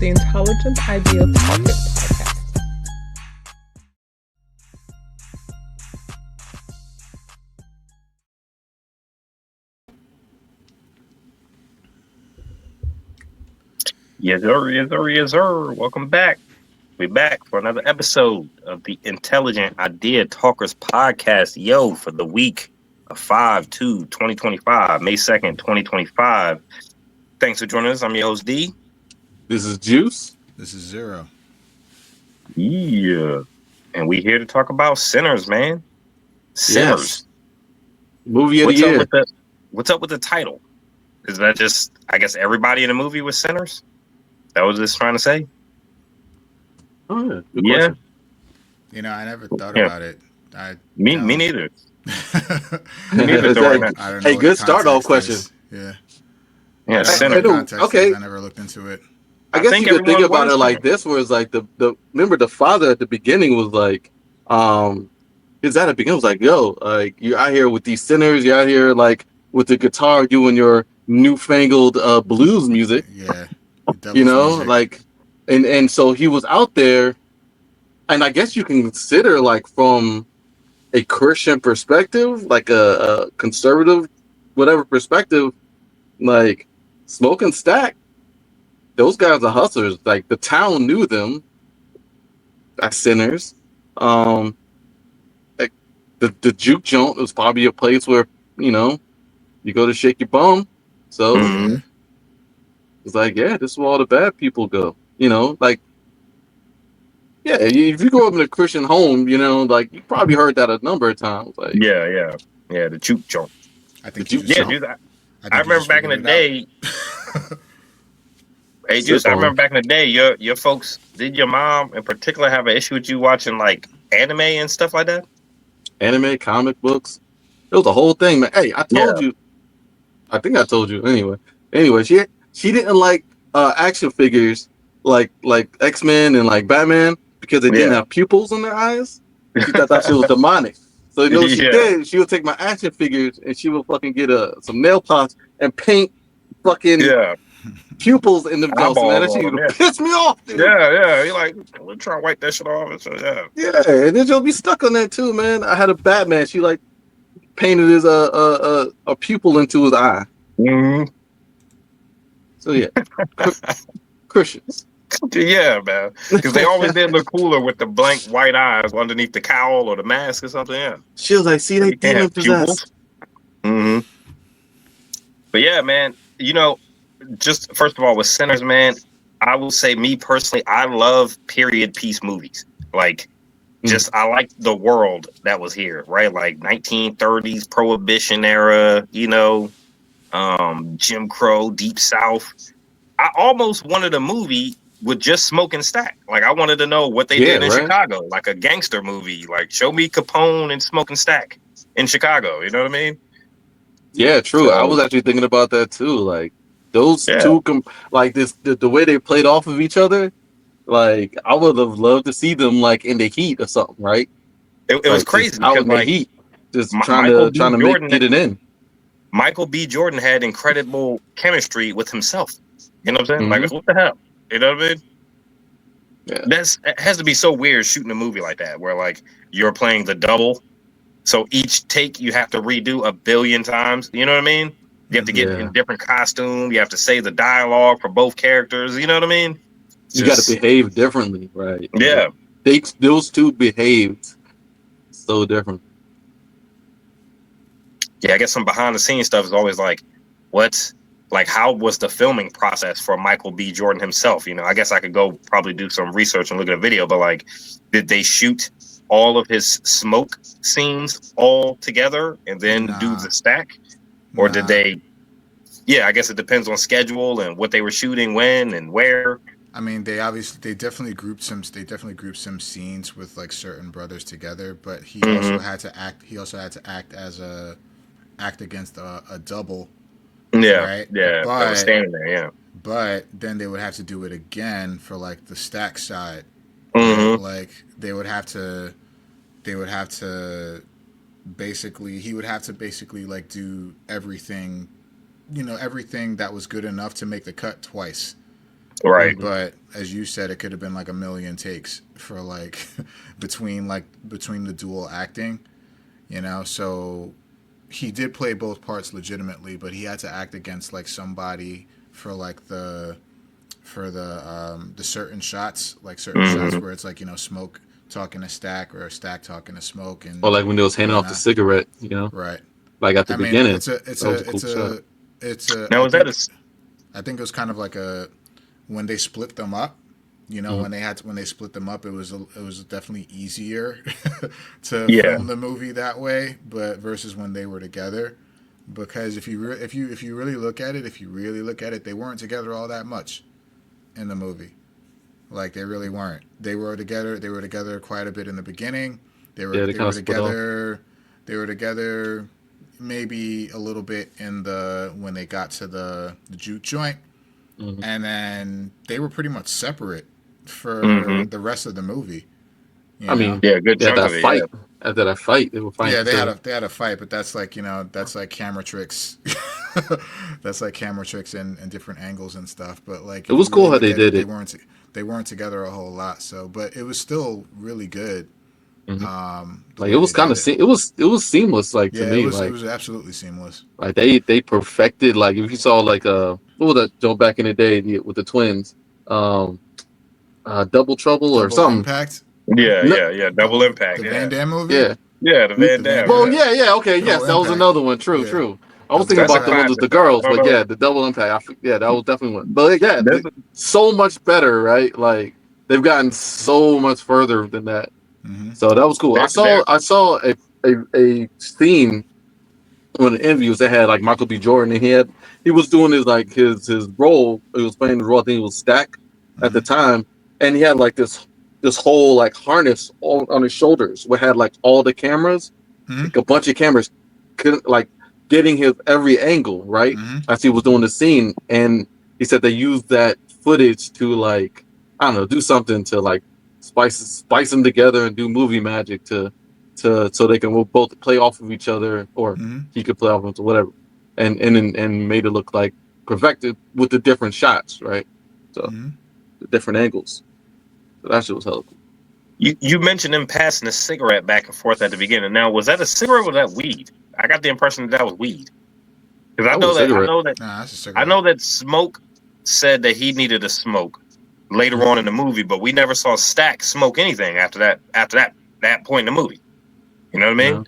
the Intelligent Idea Talkers podcast. Yes, sir, yes, sir, yes, sir. Welcome back. We're back for another episode of the Intelligent Idea Talkers podcast. Yo, for the week of 5/2/2025, May 2nd, 2025. Thanks for joining us. I'm your host, D. This is Juice. This is Xero. Yeah. And we're here to talk about Sinners, man. Sinners. Yes. Movie of the year. What's up with the title? Is that just, I guess, everybody in the movie was sinners? That was just trying to say? Oh, yeah. Good Yeah. question. You know, I never thought about it. Me neither. Me neither. I don't know. Hey, good start off question. Yeah. Yeah, Sinner. Okay. I never looked into it. I guess think you could think everyone about it was like this, where it's like remember the father at the beginning was like, his at the beginning was like, yo, like you're out here with these sinners, you're out here like with the guitar doing your newfangled blues music. Yeah. You know, music. like and so he was out there, and I guess you can consider like from a Christian perspective, like a conservative, whatever perspective, like Smoke and Stack, those guys are hustlers. Like the town knew them as sinners. Like the juke joint was probably a place where, you know, you go to shake your bum. So Mhm. it's like, yeah, this is where all the bad people go. You know, like, yeah, if you grow up in a Christian home, you know, like you probably heard that a number of times. Like, Yeah, the juke joint. I think The you juke just, Yeah, joint. dude. I think I you remember just back in the figured it day. Hey, Juice, I remember back in the day, your folks, did your mom in particular have an issue with you watching like anime and stuff like that? anime, comic books, it was a whole thing, man. Hey, I told you. I think I told you. Anyway, she didn't like action figures like X-Men and like Batman because they didn't Yeah. have pupils in their eyes. She thought that shit was demonic. So you know what she Yeah. did? She would take my action figures and she would fucking get some nail polish and paint fucking Yeah, pupils in them jokes, man. That eyeballs shit on them. would Yeah, piss me off, dude. yeah. You're like, we're trying to wipe that shit off. And so, yeah. Yeah, and then she'll be stuck on that too, man. I had a Batman. She like painted his a pupil into his eye. Mhm. So yeah, Christians. Yeah, man. Because they always did look cooler with the blank white eyes underneath the cowl or the mask or something. Yeah. She was like, "See, they You can't demon have pupils. possessed." hmm But yeah, man, you know, just first of all, with Sinners, man, I will say, me personally, I love period piece movies. Like, just I like the world that was here, right? Like 1930s Prohibition era, you know, Jim Crow, Deep South. I almost wanted a movie with just Smoke and Stack. Like, I wanted to know what they Yeah, did in right. Chicago, like a gangster movie. Like, show me Capone and Smoke and Stack in Chicago. You know what I mean? Yeah, true. I So, was actually thinking about that too. Like those yeah. two, like this, the way they played off of each other. Like I would have loved to see them like in the heat or something, right? It was Like, crazy just out because, in the like, heat, just Michael B. trying to Jordan, get it in. Michael B. Jordan had incredible chemistry with himself. You know what I'm saying? Mhm. Like, what the hell? You know what I mean? Yeah. It has to be so weird shooting a movie like that, where like you're playing the double, so each take you have to redo a billion times. You know what I mean? You have to get in different costume. You have to say the dialogue for both characters. You know what I mean? You got to behave differently, right? Yeah. Those two behaved so different. Yeah, I guess some behind the scenes stuff is always like, how was the filming process for Michael B. Jordan himself? You know, I guess I could go probably do some research and look at a video, but like, did they shoot all of his smoke scenes all together and then do the stack? Or did they? Yeah, I guess it depends on schedule and what they were shooting, when and where. I mean, they definitely grouped some scenes with like certain brothers together, but he also had to act. He also had to act against a double. Yeah, right? yeah. I was But standing there. Yeah. but then they would have to do it again for like the stack side. Mhm. Like they would have to basically he would have to basically like do everything, everything that was good enough to make the cut twice. Right. But as you said, it could have been like a million takes for like between the dual acting, you know. So he did play both parts legitimately, but he had to act against like somebody for like the certain shots, like certain shots where it's like, you know, Smoke talking to Stack or Stack talking to Smoke, and Or like when they was handing off the cigarette, you know, right. like at the I mean, beginning. it's a Now, is that a I think it was kind of like a when they split them up. You know, when they split them up, it was definitely easier to film the movie that way, but versus when they were together, because if you really look at it, they weren't together all that much in the movie. Like they really weren't. They were together. They were together quite a bit in the beginning. They were together. They were together maybe a little bit in when they got to the juke joint. And then they were pretty much separate for the rest of the movie. I mean, good chunk that of it. Fight. After that fight, they were fighting. Yeah, they had a fight, but that's like, you know, that's like camera tricks. That's like camera tricks and different angles and stuff. But like, it was cool how they did it. They weren't together a whole lot. So, but it was still really good. Like it was kind of it was seamless. Like to me, it was absolutely seamless. Like they perfected. Like if you saw like what was that joke back in the day with the twins, Double Trouble or something. Impact. Yeah. Double Impact. The Van Damme movie. Yeah, the Van Damme. Well, okay, yes, that was another one. True. I was thinking about the ones with the girls, but yeah, the Double Impact. That was definitely one. But yeah, so much better, right? Like they've gotten so much further than that. So that was cool. I saw a scene when the interviews they had like Michael B. Jordan, and he was doing his role. He was playing the role. I think it was Stack at the time, and he had like this whole like harness on his shoulders, where had like all the cameras, like a bunch of cameras, like getting his every angle right as he was doing the scene. And he said they used that footage to like I don't know, do something to like spice them together and do movie magic so they can both play off of each other, or he could play off of them, or whatever, and made it look like perfected with the different shots, right? So the different angles. So that shit was hella cool. You mentioned him passing a cigarette back and forth at the beginning. Now, was that a cigarette or was that weed? I got the impression that was weed. Because I know that Smoke said that he needed a smoke later on in the movie, but we never saw Stack smoke anything after that point in the movie. You know what I mean?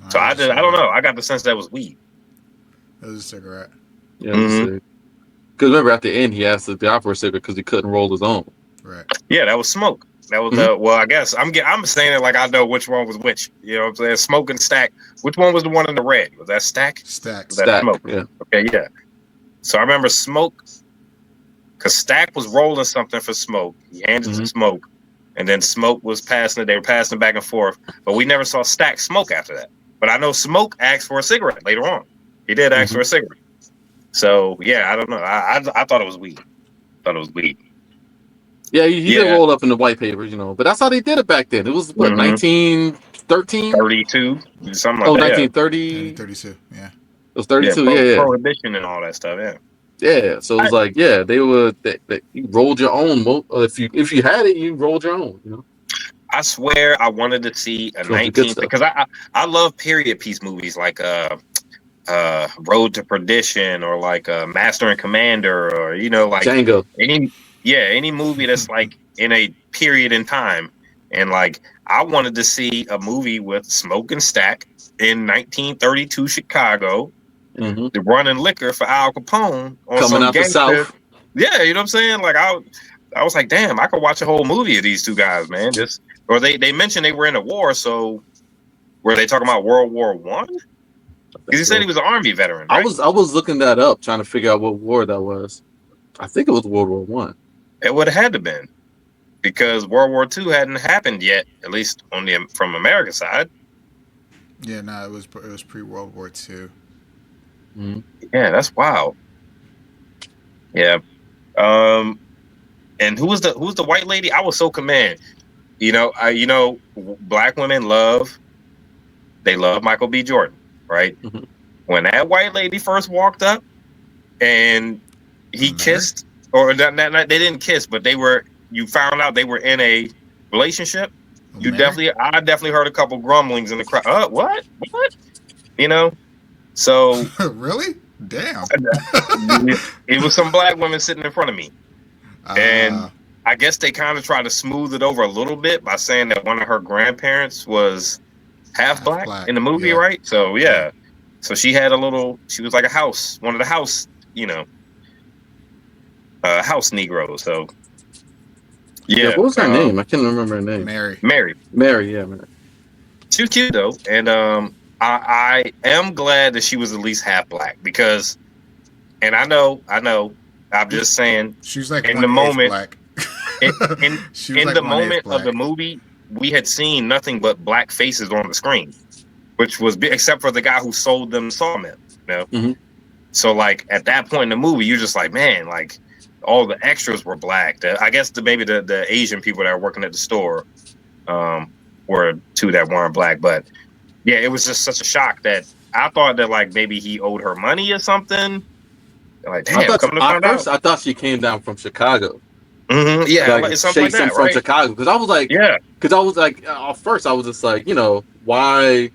No. So I don't know. I got the sense that was weed. It was a cigarette. Yeah, because remember at the end he asked the guy for a cigarette because he couldn't roll his own. Right. Yeah, that was Smoke. That was well, I guess I'm saying it like I know which one was which. You know what I'm saying? Smoke and Stack. Which one was the one in the red? Was that Stack? Stack. Was that Smoke? Yeah. Okay, yeah. So I remember Smoke, because Stack was rolling something for Smoke. He handed it to Smoke, and then Smoke was passing it. They were passing it back and forth, but we never saw Stack smoke after that. But I know Smoke asked for a cigarette later on. He did ask for a cigarette. So yeah, I don't know. I thought it was weed. Yeah, he did roll up in the white papers, you know. But that's how they did it back then. It was what 1913, 32, something like that. 1930, 32. Yeah, it was 32. Yeah, prohibition and all that stuff. Yeah. Yeah, so it was like, you rolled your own. If you had it, you rolled your own. You know. I swear, I wanted to see a 19 because I love period piece movies like Road to Perdition or like Master and Commander, or you know, like Django. Any movie that's like in a period in time, and like I wanted to see a movie with Smoke and Stack in 1932 Chicago. The running liquor for Al Capone on coming out the South. Yeah, you know what I'm saying? Like I was like, damn, I could watch a whole movie of these two guys, man. Or they mentioned they were in a war, so were they talking about World War I? Because he said he was an Army veteran. Right? I was looking that up, trying to figure out what war that was. I think it was World War One. It would have had to been, because World War II hadn't happened yet, at least from America's side. Yeah, no, it was pre-World War II. Yeah, that's wild. Yeah, and who was the white lady? I was so command. You know, black women love Michael B. Jordan, right? When that white lady first walked up and he kissed, or they didn't kiss, but you found out they were in a relationship. I definitely heard a couple grumblings in the crowd. What? You know? So really? Damn. It was some black women sitting in front of me. And I guess they kind of tried to smooth it over a little bit by saying that one of her grandparents was half black in the movie, right? So yeah. So she had she was like one of the house, house Negroes. So yeah. What was her name? I can't remember her name. Mary. Mary. She was cute though. And I am glad that she was at least half black because, and I know, I'm just saying, she's like in the moment, black. in the moment of the movie, we had seen nothing but black faces on the screen, which was except for the guy who sold them sawmill. Mm-hmm. So like at that point in the movie, you're just like, man, like all the extras were black. I guess maybe the Asian people that were working at the store were two that weren't black, but. Yeah, it was just such a shock that I thought that like maybe he owed her money or something. Like, damn, I thought she came down from Chicago. Mm-hmm. Yeah, like something like that, from right? Chicago. Because I was like, at first I was just like, why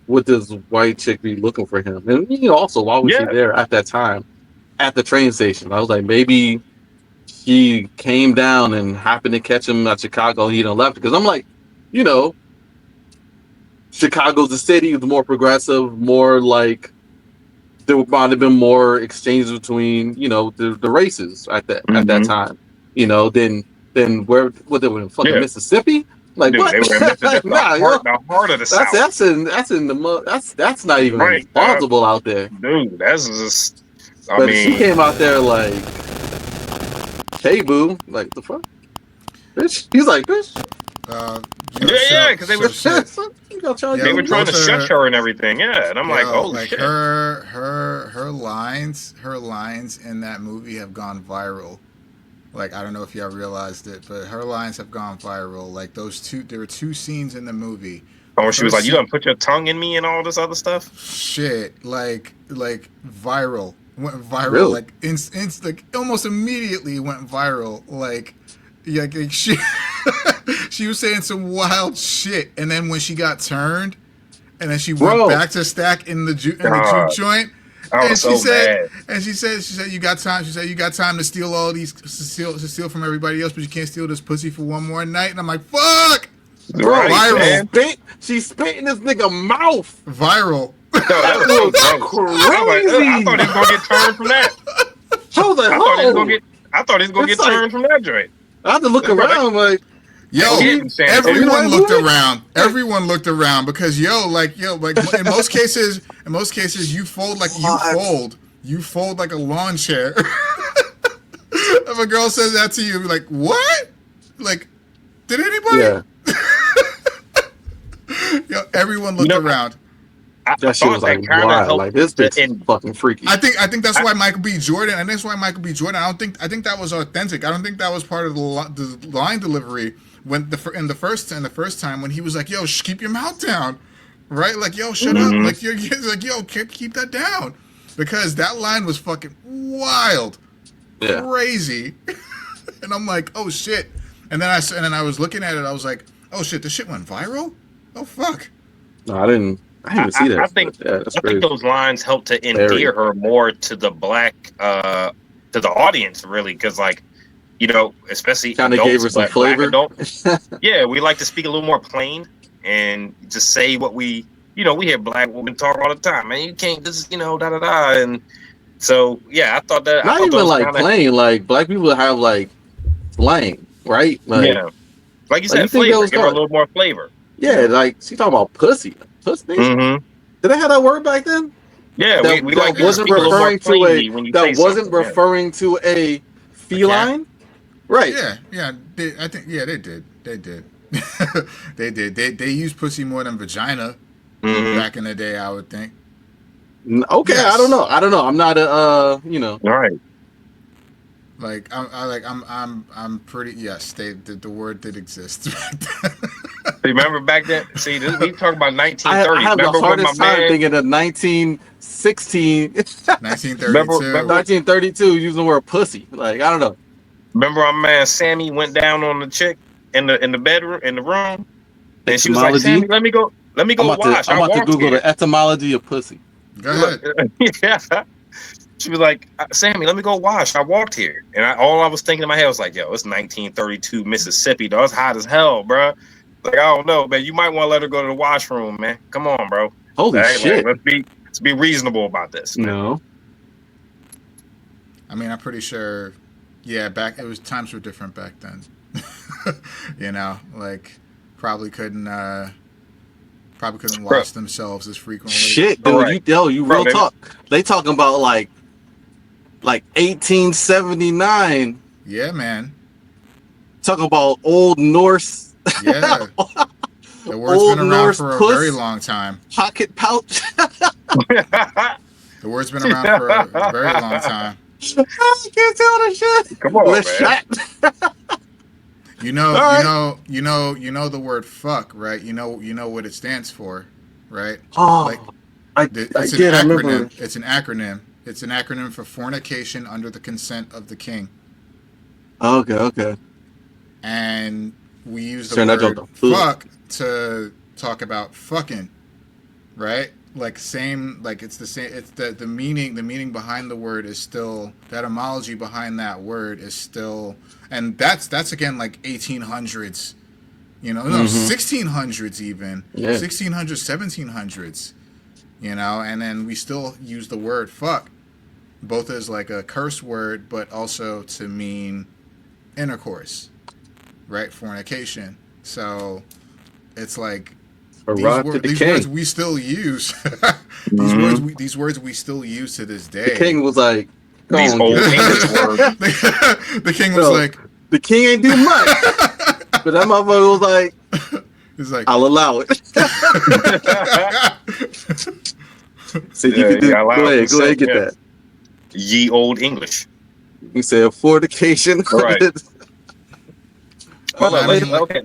would this white chick be looking for him? And also why was she there at that time at the train station? I was like, maybe he came down and happened to catch him at Chicago and he done left. Because I'm like, Chicago's a city, it's more progressive, more like there might have been more exchanges between, the races at that time. Than where they were in fucking Mississippi? Like, dude, what? They were in Mississippi, the heart of the South. That's not even plausible out there. Dude, that's just she came out there like, hey boo, like the fuck? Bitch. He's like, bitch. Because they were trying to shush her and everything. Yeah, and I'm like, oh, like shit. Her lines in that movie have gone viral. Like, I don't know if y'all realized it, but her lines have gone viral. Like there were two scenes in the movie. Oh, she was like, "You gonna put your tongue in me" and all this other stuff. Shit, like viral, went viral. Really? Like like almost immediately went viral. Like she she was saying some wild shit, and then when she got turned, and then she went back to stack in the juke joint, and she said, you got time. She said, you got time to steal all these, to steal from everybody else, but you can't steal this pussy for one more night. And I'm like, fuck, right, viral. She spit in this nigga mouth. Viral. No, that was crazy. I thought he was gonna get turned from that. I thought he was gonna get turned from that joint. I had to look around like, everyone looked around. Everyone looked around because like in most cases you fold like you fold like a lawn chair. If a girl says that to you, you're like, what? Like, did anybody? Yeah. Everyone looked around. That shit was like wild. Like, this bitch fucking freaky. I think that's why Michael B. Jordan, and that's why Michael B. Jordan. I think that was authentic. I don't think that was part of the line delivery when the first time when he was like, "Yo, keep your mouth down," right? Like, "Yo, shut up!" Like, you're like, "Yo, keep that down," because that line was fucking wild, crazy, and I'm like, "Oh shit!" And then I was looking at it. I was like, "Oh shit, this shit went viral. Oh fuck." No, I didn't see that. I think those lines help to endear her more to the to the audience, really, because like, especially kind of gave her some flavor. Yeah, we like to speak a little more plain and just say what we hear black women talk all the time. Man, you can't just da da da. And so I thought that not even like plain. Like, black people have like slang, right? Like, like you said, flavor. Give her a little more flavor. Yeah, like she talking about pussy. Pussy. Mm-hmm. Did they have that word back then? Yeah, we like wasn't referring to a feline, right? Yeah. I think they did. They did. They used pussy more than vagina back in the day, I would think. Okay, yes. I don't know. I'm not All right. Like I'm pretty. Yes, the word did exist back then. Remember back then? See, we talk about I 1930s. have the Remember when my hardest time man? thinking of 1916, 1932. 1932 using the word pussy. Like, I don't know. Remember our man Sammy went down on the chick in the bedroom in the room, and she was like, Etymology. "Sammy, let me go wash. I'm I about to walked Google here." the etymology of pussy. Go Look, ahead. yeah. She was like, "Sammy, let me go wash. I walked here," and all I was thinking in my head was like, "Yo, it's 1932 Mississippi, though. It's hot as hell, bro. Like, I don't know, man. You might want to let her go to the washroom, man. Come on, bro. Holy Like, shit. let's be reasonable about this, man." No. I mean, I'm pretty sure. Yeah, times were different back then. Like probably couldn't wash themselves as frequently. Shit, dude. Right. You Bro, real talk. They talking about like 1879. Yeah, man. Talking about Old Norse. Yeah. The word's Old been around Norse for a puss. very long time. Pocket pouch. The word's been around for a very long time. I can't tell the shit. Come on, Let's man. shot. You know All the word fuck, right? You know what it stands for, right? Oh, Like I it's did. I an remember. acronym. It's an acronym. It's an acronym for fornication under the consent of the king. Okay. And we use the Turn that word joke up. fuck to talk about fucking, right? Like same, like it's the same. It's the meaning. The meaning behind the word is still, that etymology behind that word is still, and that's again like 1800s. 1600s even. Yeah. 1600s, 1700s. And then we still use the word fuck, both as like a curse word, but also to mean intercourse, right? Fornication. So it's like these words we still use. These words we still use to this day. The king was like, These old English words. The king was like, the king ain't do much, but that motherfucker was like, he's like, I'll allow it. So you can do. Go ahead, get that. Ye old English. You said fornication. Right. Okay,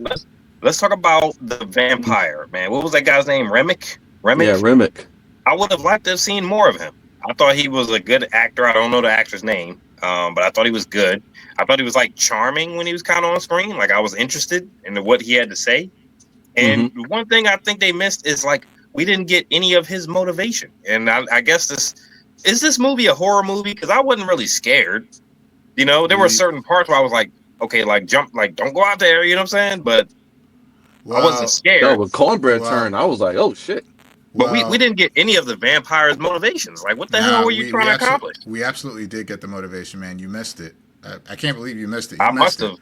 let's talk about the vampire, man. What was that guy's name? Remick? Yeah, Remick. I would have liked to have seen more of him. I thought he was a good actor. I don't know the actor's name, but I thought he was good. I thought he was like charming when he was kind of on screen. Like I was interested in what he had to say. And one thing I think they missed is like we didn't get any of his motivation. And I guess this movie a horror movie? Because I wasn't really scared. There were certain parts where I was like, okay, like jump, like don't go out there. You know what I'm saying? But I wasn't scared. No, when Cornbread turned, I was like, oh shit. But we didn't get any of the vampire's motivations. Like, what the hell were you trying to accomplish? We absolutely did get the motivation, man. You missed it. I can't believe you missed it. I must have.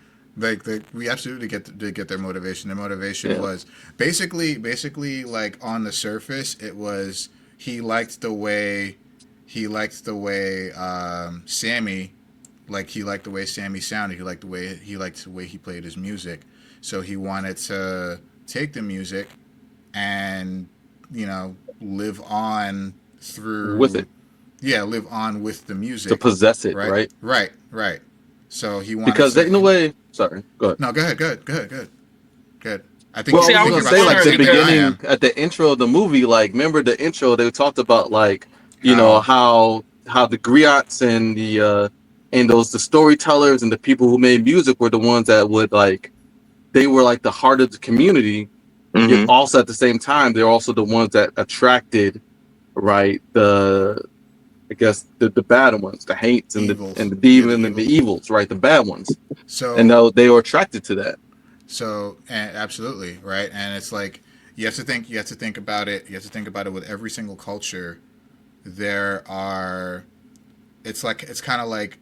We absolutely did get their motivation. Their motivation was basically like on the surface, it was he liked the way Sammy, like he liked the way Sammy sounded. He liked the way he played his music. So he wanted to take the music and live on through with it. Yeah, live on with the music to possess it, right? Right. So he wanted because in a way. Sorry, go ahead. No, go ahead. Good. I think. Well, I was gonna say like the beginning at the intro of the movie. Like, remember the intro? They talked about like how the griots and the storytellers and the people who made music were the ones that would like. They were like the heart of the community. Yet also at the same time, they're also the ones that attracted, right? The bad ones, the hates and the demons and the evils, right? The bad ones. So and they were attracted to that. So absolutely right, and it's like you have to think about it. You have to think about it with every single culture. It's kind of like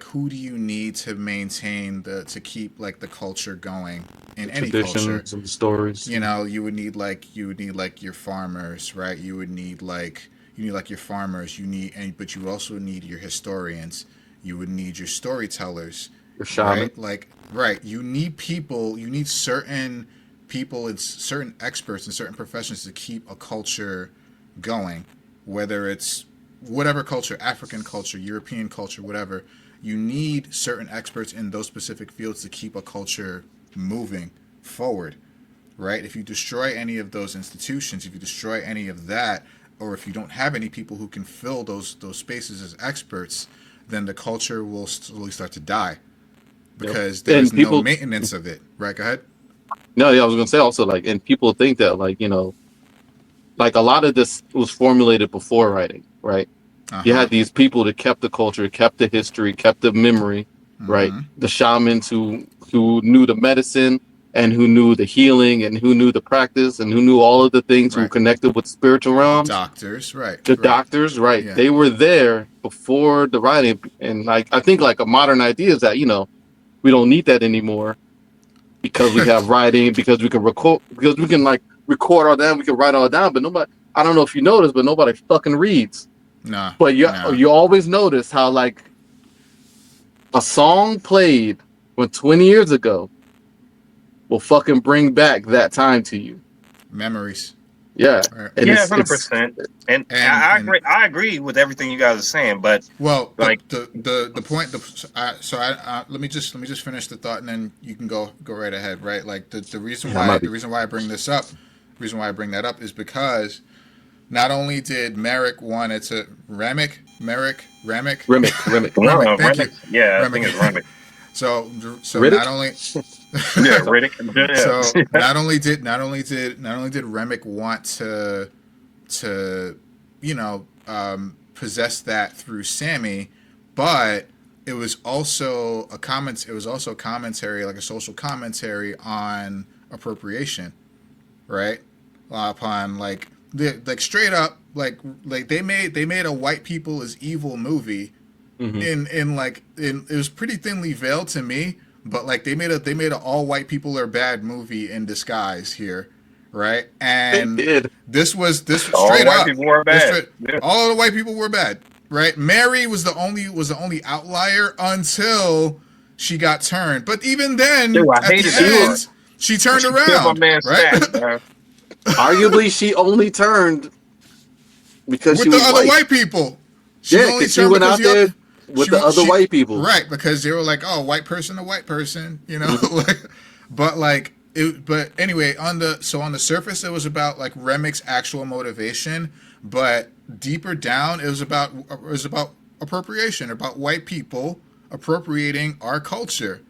who do you need to maintain to keep like the culture going in any culture? And stories. You would need like your farmers, right? You need your farmers. But you also need your historians. You would need your storytellers. Your shaman. Right. You need people. You need certain people and certain experts in certain professions to keep a culture going, whether it's whatever culture, African culture, European culture, whatever. You need certain experts in those specific fields to keep a culture moving forward. right? If you destroy any of those institutions, if you destroy any of that, or if you don't have any people who can fill those spaces as experts, then the culture will slowly start to die because there's no maintenance of it. Right? Go ahead. No, yeah, I was gonna say also like, and people think that like like a lot of this was formulated before writing, right? You had these people that kept the culture, kept the history, kept the memory, right? The shamans who knew the medicine and who knew the healing and who knew the practice and who knew all of the things, who connected with spiritual realms. Doctors, right? The doctors, right? Yeah. They were there before the writing, and like I think like a modern idea is that we don't need that anymore because we have writing, because we can record, because we can like record all that, we can write all down. But nobody, I don't know if you noticed, but nobody fucking reads. Nah. But you always notice how like a song played 20 years ago will fucking bring back that time to you. Memories. Yeah. And 100%. And I agree with everything you guys are saying, but like the point. Let me just finish the thought, and then you can go right ahead. Right, like the reason why I bring this up, is because not only did Merrick want it to Remick. Thank you. Yeah, I think it's Remick. So Riddick? Not only Riddick. So not only did Remick want to possess that through Sammy, but it was also a commentary, like a social commentary on appropriation, right? Upon like straight up like they made a white people is evil movie. It was pretty thinly veiled to me, but like they made a all white people are bad movie in disguise here, right? And this was straight all up. White people were bad. All the white people were bad, right? Mary was the only outlier until she got turned. But even then, at the end, she turned around, right? Arguably, she only turned because with she the was other white people. Because she went out there with the other white people, right? Because they were like, "Oh, white person to white person," But anyway, on the surface, it was about like Remick's actual motivation, but deeper down, it was about appropriation, about white people appropriating our culture,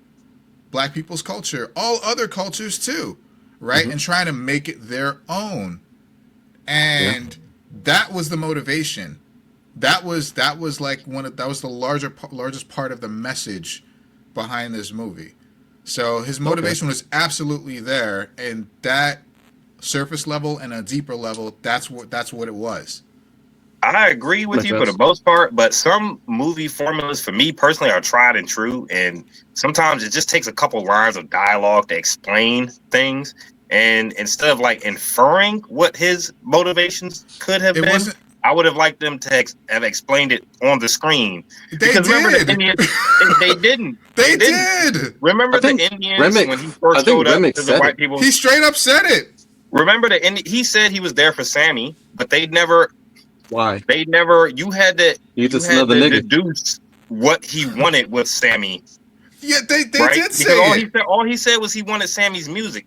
black people's culture, all other cultures too, right? And trying to make it their own, and that was the motivation. That was like that was the largest part of the message behind this movie. So his motivation was absolutely there, and that surface level and a deeper level, that's what it was. I agree with you for the most part, but some movie formulas for me personally are tried and true, and sometimes it just takes a couple lines of dialogue to explain things, and instead of like inferring what his motivations could have been, I would have liked them to have explained it on the screen. Remember the Indians, they didn't. They did. Remember the Indians when he first showed up to the white people? He straight up said it. Remember he said he was there for Sammy, but they never. Why? They never. You had to deduce what he wanted with Sammy. Yeah, they right? did say it. All he said was he wanted Sammy's music.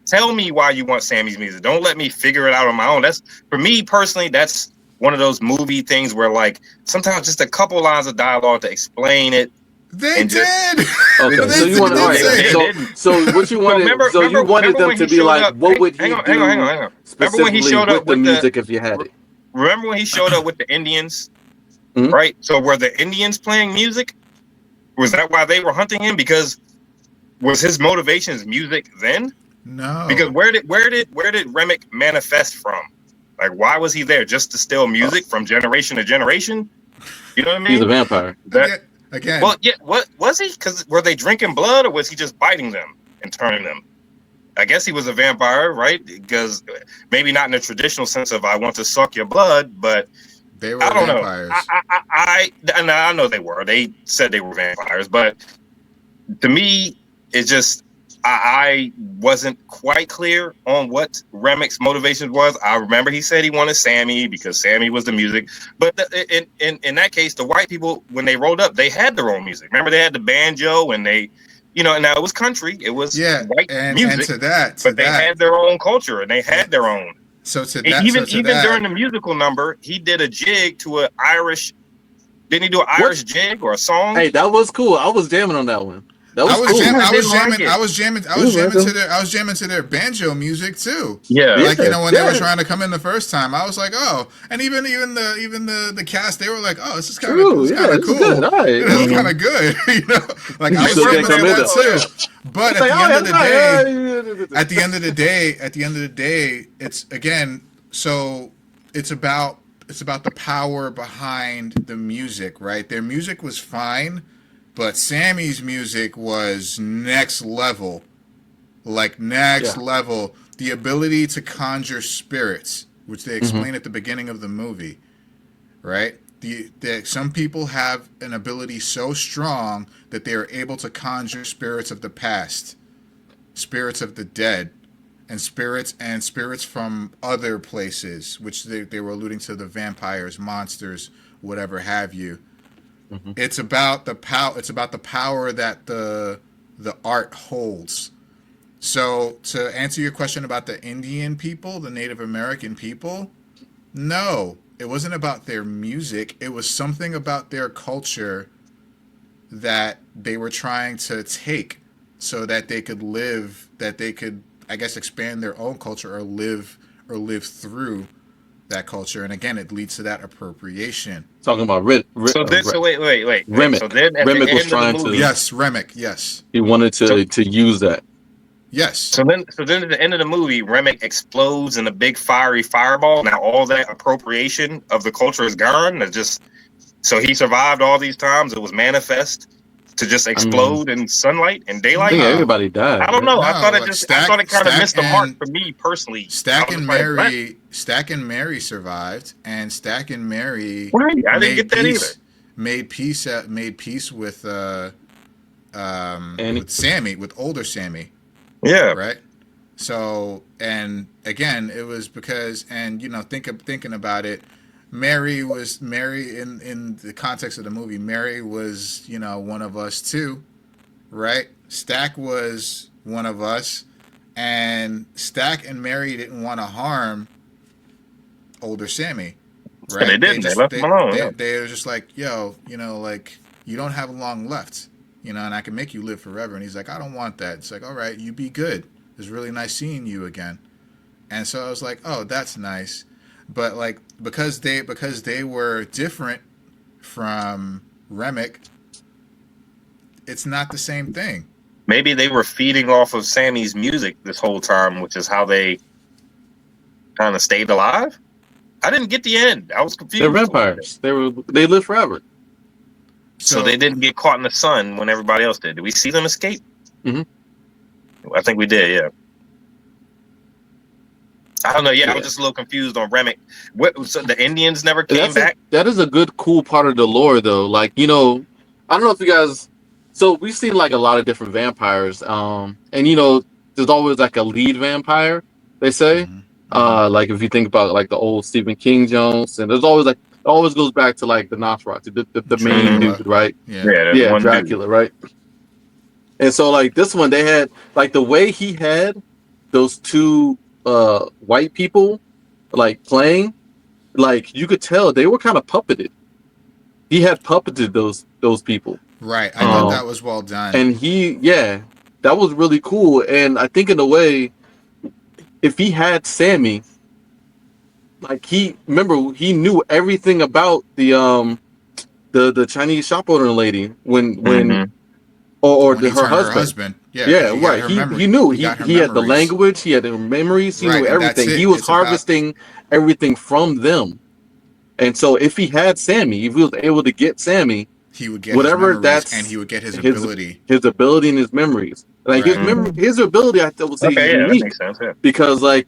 Tell me why you want Sammy's music. Don't let me figure it out on my own. That's, for me personally, that's one of those movie things where like sometimes just a couple lines of dialogue to explain it. They did. Okay, so you want so what you wanted? You wanted them to be like, what would he do? Hang on. Remember when he showed up with the music if you had it? Remember when he showed up with the Indians, right? So were the Indians playing music? Was that why they were hunting him? Because was his motivations music then? No. Because where did Remick manifest from? Like, why was he there? Just to steal music from generation to generation? You know what I mean? He's a vampire. Again. Well, yeah. What was he? Because were they drinking blood, or was he just biting them and turning them? I guess he was a vampire, right? Because maybe not in the traditional sense of I want to suck your blood, but they were I don't vampires. know. I know they were. They said they were vampires, but to me, it's just I wasn't quite clear on what Remick's motivations was. I remember he said he wanted Sammy because Sammy was the music. But in that case, the white people, when they rolled up, they had their own music. Remember, they had the banjo and they now it was country, it was white music, and to that, but they had their own culture and they had their own. So to that, even during the musical number, he did a jig to an Irish. Didn't he do an Irish jig or a song? Hey, that was cool. I was jamming on that one. That was cool. I was jamming to their banjo music too. Yeah, like when they were trying to come in the first time, I was like, oh, and even the cast, they were like, oh, this is kind of cool. Good. Right. This is kind of good. Like I was jamming to that too. But at the end of the day, it's again. So it's about the power behind the music, right? Their music was fine. But Sammy's music was next level. Like next level. The ability to conjure spirits, which they explain at the beginning of the movie. Right? Some people have an ability so strong that they are able to conjure spirits of the past, spirits of the dead, and spirits from other places, which they were alluding to the vampires, monsters, whatever have you. It's about the power. It's about the power that the art holds. So to answer your question about the Indian people, the Native American people, no, it wasn't about their music. It was something about their culture that they were trying to take, so that they could live. That they could, I guess, expand their own culture or live through that culture. And again, it leads to that appropriation. Talking about wait. Remick. So then Remick was trying to. Yes, Remick. Yes. He wanted to use that. Yes. So then at the end of the movie, Remick explodes in a big fiery fireball. Now all that appropriation of the culture is gone. So he survived all these times. It was manifest to just explode in sunlight and daylight. I think everybody died. I don't know. No, I thought it kind of missed the mark for me personally. Stack and Mary survived, and Stack and Mary. Right. I didn't get that either. Made peace with Sammy, with older Sammy. Yeah. Right. So, and again, it was because, and thinking about it, Mary in the context of the movie, Mary was, one of us too, right? Stack was one of us, and Stack and Mary didn't want to harm older Sammy, right? They didn't. They left him alone. They were just like, yo, like, you don't have long left, and I can make you live forever. And he's like, I don't want that. It's like, all right, you be good. It was really nice seeing you again. And so I was like, oh, that's nice. But like because they were different from Remick, it's not the same thing. Maybe they were feeding off of Sammy's music this whole time, which is how they kind of stayed alive. I didn't get the end. I was confused. They're vampires. They live forever. So they didn't get caught in the sun when everybody else did. Did we see them escape? I think we did. Yeah. I don't know. Yeah, I was just a little confused on Remick. So the Indians never came back? That is a good, cool part of the lore, though. Like, I don't know if you guys... So we've seen, like, a lot of different vampires. And, there's always, like, a lead vampire, they say. Like, if you think about, like, the old Stephen King Jones. And there's always, like... It always goes back to, like, the Nosferatu, the main dude, right? Yeah, Dracula, right? And so, like, this one, they had... Like, the way he had those two... white people like playing, like you could tell they were kind of puppeted. He had puppeted those people. Right. I thought that was well done. And that was really cool. And I think in a way, if he had Sammy, like he knew everything about the Chinese shop owner lady when or her husband. Yeah, right. He knew. He had the language. He had the memories. He knew everything. He was harvesting everything from them. And so, if he had Sammy, if he was able to get Sammy, he would get whatever and he would get his ability, and his memories. Like his ability, I would say, is unique. That makes sense. Yeah. Because, like,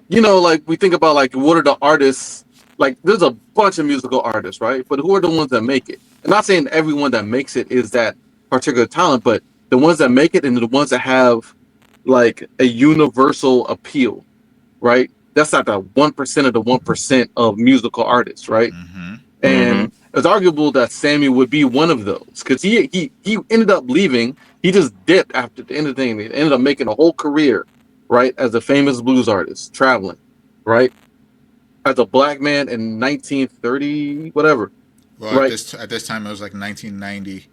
like we think about like what are the artists? Like, there's a bunch of musical artists, right? But who are the ones that make it? I'm not saying everyone that makes it is that particular talent, but the ones that make it and the ones that have like a universal appeal, right? That's not the 1% of the 1% of musical artists, right? And it's arguable that Sammy would be one of those because he ended up leaving. He just dipped after the end of the thing. He ended up making a whole career, right, as a famous blues artist, traveling, right, as a black man in 1930, whatever. Well, right. at this time it was like 1990.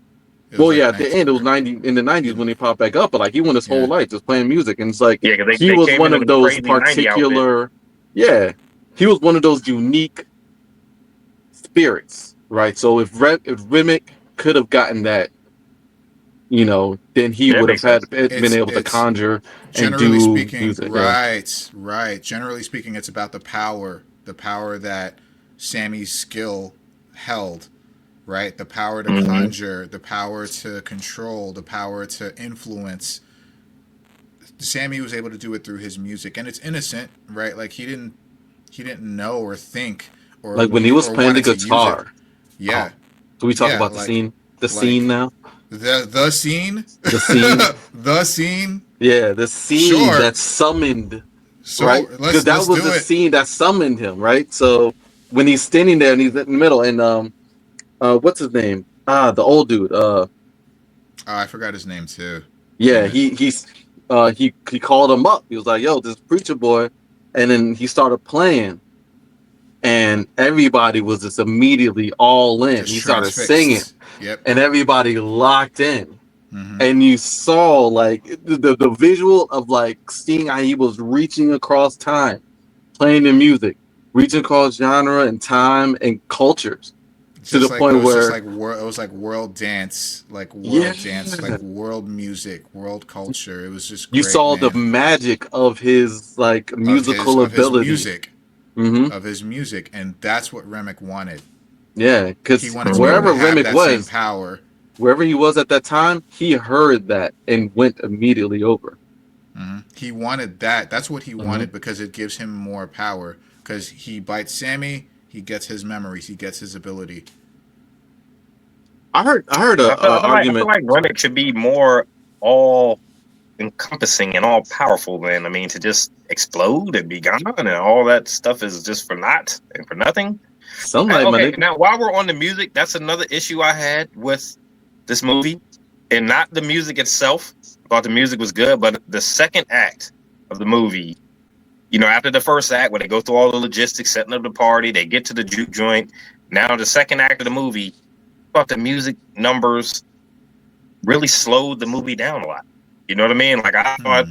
Well, yeah, at the end it was 90 in the 90s when he popped back up, but like he went his whole life just playing music, and it's like he was one of those particular, he was one of those unique spirits, right? So if Remick could have gotten that, you know, then he would have been able to conjure and do music. Right. Generally speaking, it's about the power that Sammy's skill held. Right, the power to conjure, the power to control, the power to influence. Sammy was able to do it through his music, and it's innocent, right? Like he didn't know or think or like when he was playing the guitar. Yeah. Can we talk about the scene? The scene now. The scene. The scene. The scene. Yeah, the scene that summoned. So right, because that was the scene that summoned him. Right, so when he's standing there and he's in the middle, and what's his name? The old dude. I forgot his name too. Yeah, he called him up. He was like, "Yo, this preacher boy," and then he started playing, and everybody was just immediately all in. He started singing, and everybody locked in. And you saw like the visual of like seeing how he was reaching across time, playing the music, reaching across genre and time and cultures. To the point where it was like world dance, like world music, world culture. It was just great, you saw the magic of his like musical ability, of his music, and that's what Remick wanted. Yeah, because wherever Remick was, power, wherever he was at that time, he heard that and went immediately over. He wanted that. That's what he wanted because it gives him more power. Because he bites Sammy. He gets his memories. He gets his ability. I heard an argument. I feel like Remick should be more all encompassing and all powerful than, I mean, to just explode and be gone and all that stuff is just for naught and for nothing. Now while we're on the music, that's another issue I had with this movie, and not the music itself. I thought the music was good, but the second act of the movie. You know, after the first act, where they go through all the logistics, setting up the party, they get to the juke joint. Now, the second act of the movie, I thought the music numbers really slowed the movie down a lot. You know what I mean? Like, I thought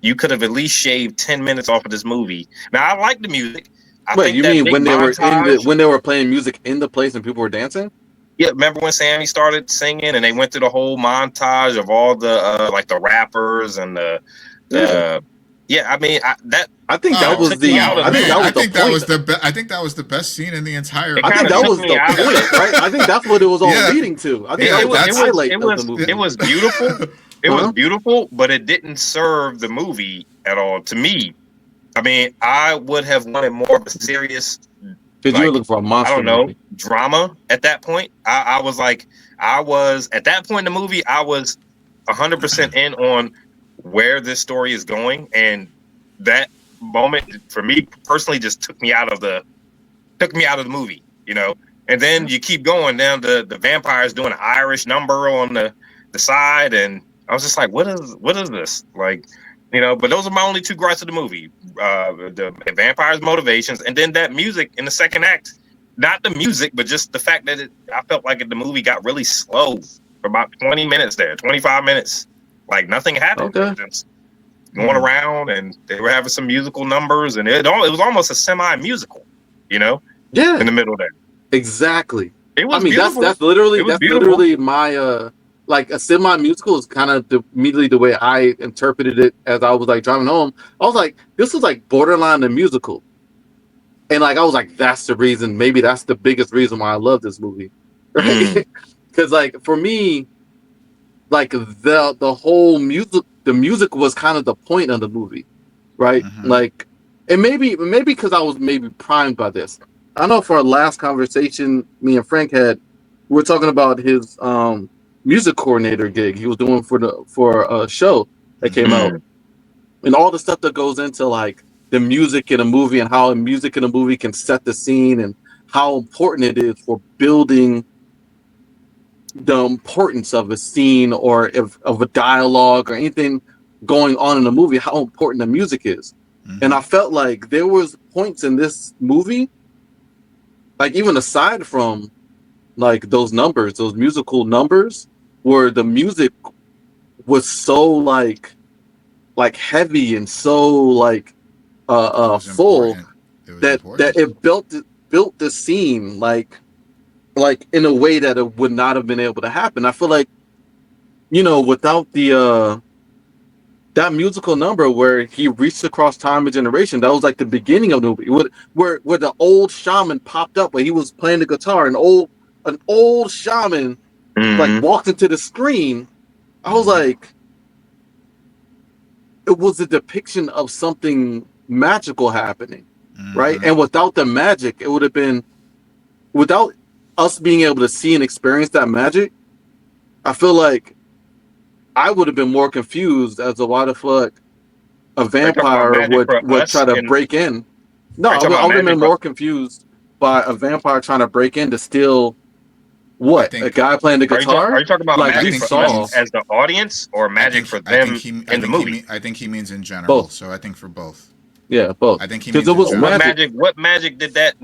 you could have at least shaved 10 minutes off of this movie. Now, I like the music. Wait, you mean when they were when they were playing music in the place and people were dancing? Yeah, remember when Sammy started singing and they went through the whole montage of all the like the rappers and the yeah, I mean I think that was the. I think that was the best scene in the entire. I think that was the point, right? I think that's what it was all leading to. I think that was the highlight of the movie. It was beautiful. It was beautiful, but it didn't serve the movie at all. To me, I mean, I would have wanted more of a serious. Because you were looking for a monster. I don't know, movie. Drama at that point. I was at that point in the movie. I was 100% in on where this story is going, and that moment for me personally just took me out of the movie, you know. And then you keep going down the vampires doing an Irish number on the side, and I was just like, what is this, like, you know? But those are my only two gripes of the movie: the vampires' motivations, and then that music in the second act. Not the music, but just the fact that I felt like the movie got really slow for about 20 minutes there, 25 minutes. Like nothing happened. Okay. Just going around, and they were having some musical numbers, and it was almost a semi-musical, you know? Yeah. In the middle there. Exactly. It was. I mean, beautiful. that's literally my like a semi-musical is kind of immediately the way I interpreted it as I was like driving home. I was like, this was like borderline the musical, and like I was like, that's the reason. Maybe that's the biggest reason why I love this movie, right? Because like for me. Like the whole music, the music was kind of the point of the movie, right? Like, and maybe because I was maybe primed by this. I know for our last conversation, me and Frank had, we were talking about his music coordinator gig he was doing for a show that came out, and all the stuff that goes into like the music in a movie and how music in a movie can set the scene and how important it is for building the importance of a scene or if of a dialogue or anything going on in the movie, how important the music is. And I felt like there was points in this movie, like even aside from like those numbers, those musical numbers, where the music was so like heavy and so like full that it built the scene like in a way that it would not have been able to happen. I feel like, without the that musical number where he reached across time and generation, that was like the beginning of the movie, where the old shaman popped up where he was playing the guitar, an old shaman like walked into the screen. I was like, it was a depiction of something magical happening, right? And without the magic, it would have been, without us being able to see and experience that magic, I feel like I would have been more confused as to why the fuck a vampire would try to break in. No, I would have been more confused by a vampire trying to break in to steal what? A guy playing the guitar? Are you talking about like magic for us as the audience, or magic for them in the movie? I think he means in general. Both. So I think for both. Yeah, both. I think he means it was magic. What magic did that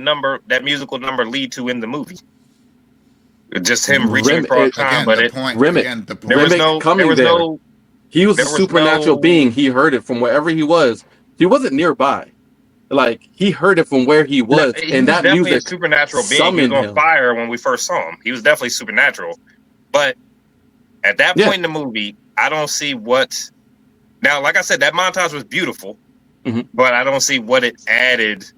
musical number lead to in the movie? Just him reaching across time, but there was no. He was a supernatural being. He heard it from wherever he was. He wasn't nearby. Like he heard it from where he was, and that music. A supernatural being. He was on fire when we first saw him. He was definitely supernatural, but at that point in the movie, I don't see what. Now, like I said, that montage was beautiful, but I don't see what it added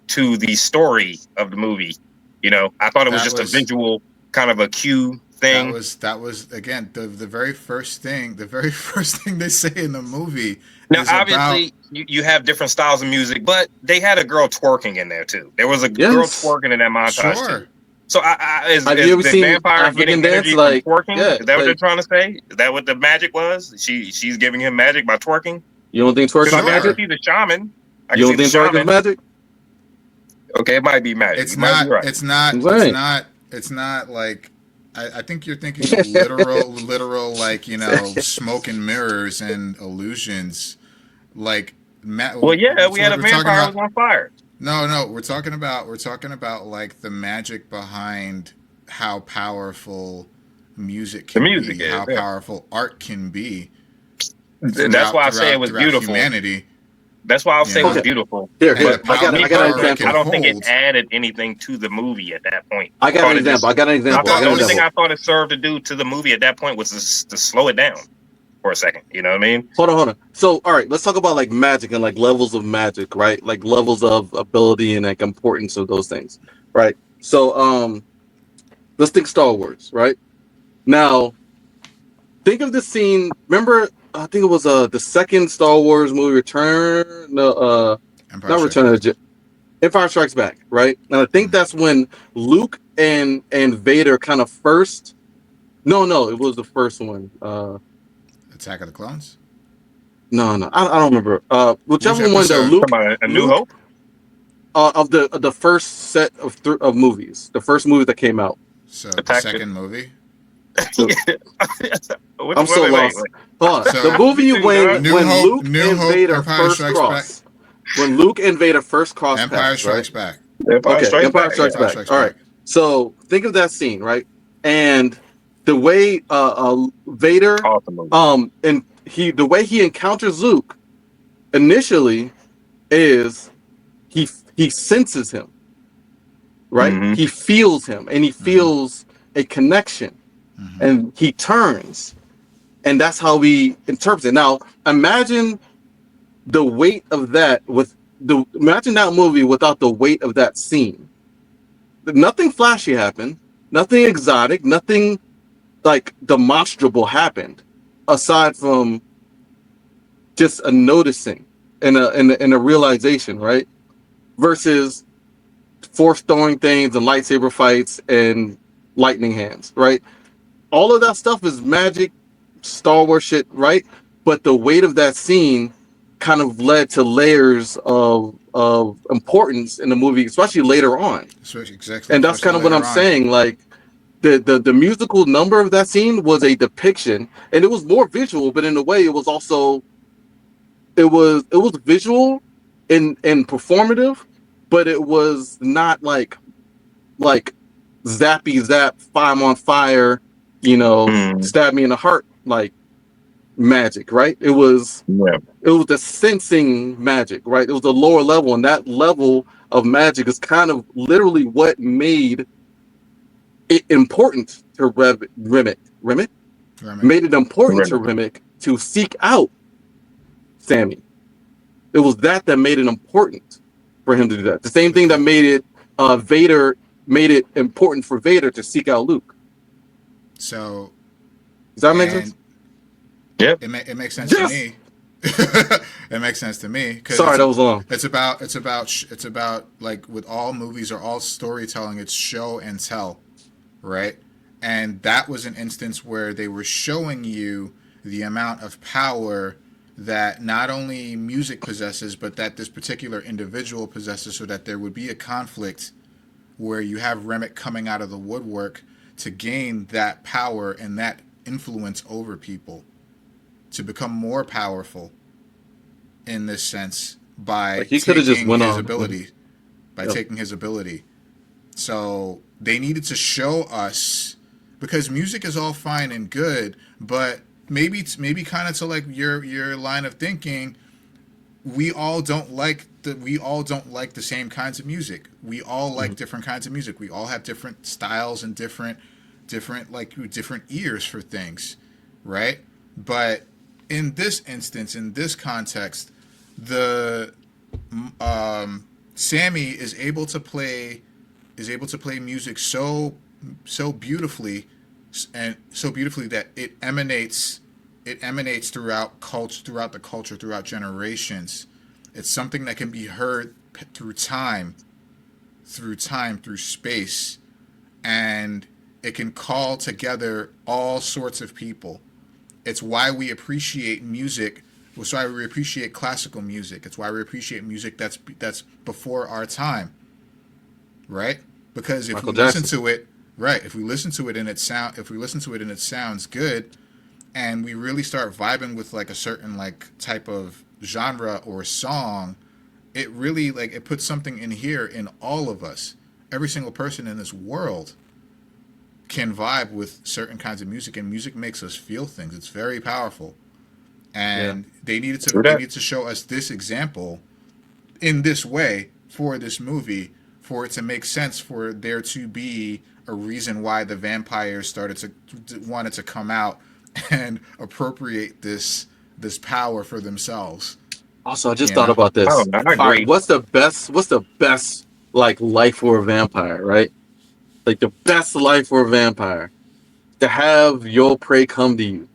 to the story of the movie. I thought it was just a visual kind of a cue thing. That was again the very first thing they say in the movie. Now, obviously, you have different styles of music, but they had a girl twerking in there too. There was a girl twerking in that montage too. So, is the vampire getting energy from twerking? Yeah, is that what they're trying to say? Is that what the magic was? She's giving him magic by twerking. You don't think twerking is magic? I see the shaman. You don't think twerking is magic? Okay, it might be magic. It's not. Right. It's not like. I think you're thinking literal, like smoke and mirrors and illusions, like. We had a vampire who was on fire. No, we're talking about like the magic behind how powerful music can be, how powerful art can be. That's why I say it was beautiful. Humanity. That's why I'll say it was beautiful. Here, I got an example. I don't think it added anything to the movie at that point. I got an example. The only thing I thought it served to do to the movie at that point was to slow it down for a second. You know what I mean? Hold on. So, all right, let's talk about like magic and like levels of magic, right? Like levels of ability and like importance of those things, right? So, let's think Star Wars, right? Now, think of the scene. Remember, I think it was the second Star Wars movie, Empire Strikes Back, right? And I think that's when Luke and Vader kind of first. No, it was the first one. Attack of the Clones. No, I don't remember. Whichever one that Luke. A New Hope. Of the first set of movies, the first movie that came out. So the second movie. I'm so lost. The movie when Luke and Vader first cross. When Luke and Vader first cross. Empire Strikes Back. Empire Strikes Back. All right. So think of that scene, right? And the way Vader, and the way he encounters Luke initially is he senses him, right? He feels him, and he feels a connection. And he turns, and that's how we interpret it. Now, imagine the weight of that imagine that movie without the weight of that scene. Nothing flashy happened, nothing exotic, nothing like demonstrable happened, aside from just a noticing and a realization, right? Versus force throwing things and lightsaber fights and lightning hands, right? All of that stuff is magic, Star Wars shit, right? But the weight of that scene kind of led to layers of importance importance in the movie, especially later on. Exactly. And that's kind of what I'm saying. Like the musical number of that scene was a depiction, and it was more visual, but in a way, it was also it was visual and performative, but it was not like zappy zap, fire on fire, stab me in the heart like magic, right? It was the sensing magic, right? It was the lower level, and that level of magic is kind of literally what made it important to Remick made it important to Remick to seek out Sammy. It was that made it important for him to do that. The same thing that made it Vader made it important for Vader to seek out Luke. So does that make sense? Yeah, it makes sense to me. It makes sense to me. Sorry, that was long. It's about like with all movies or all storytelling, it's show and tell, right? And that was an instance where they were showing you the amount of power that not only music possesses, but that this particular individual possesses, so that there would be a conflict where you have Remick coming out of the woodwork to gain that power and that influence over people, to become more powerful in this sense by he could have just went his on ability, taking his ability. So they needed to show us, because music is all fine and good, but maybe kind of to like your line of thinking, we all don't like the same kinds of music. We all like different kinds of music. We all have different styles and different ears for things, right? But in this instance, in this context, the Sammy is able to play music so beautifully, and so beautifully that it emanates throughout the culture, throughout generations. It's something that can be heard through time, through space, and it can call together all sorts of people. It's why we appreciate music. It's why we appreciate classical music. It's why we appreciate music that's before our time, right? Because if we listen to it, if we listen to it and it sounds good, and we really start vibing with like a certain like type of genre or song, it really it puts something in here in all of us. Every single person in this world can vibe with certain kinds of music, and music makes us feel things. It's very powerful, and they needed to show us this example in this way for this movie, for it to make sense, for there to be a reason why the vampires wanted to come out and appropriate this power for themselves. Also, I just thought about this. Oh, I agree. All right, what's the best like life for a vampire, right? Like the best life for a vampire, to have your prey come to you,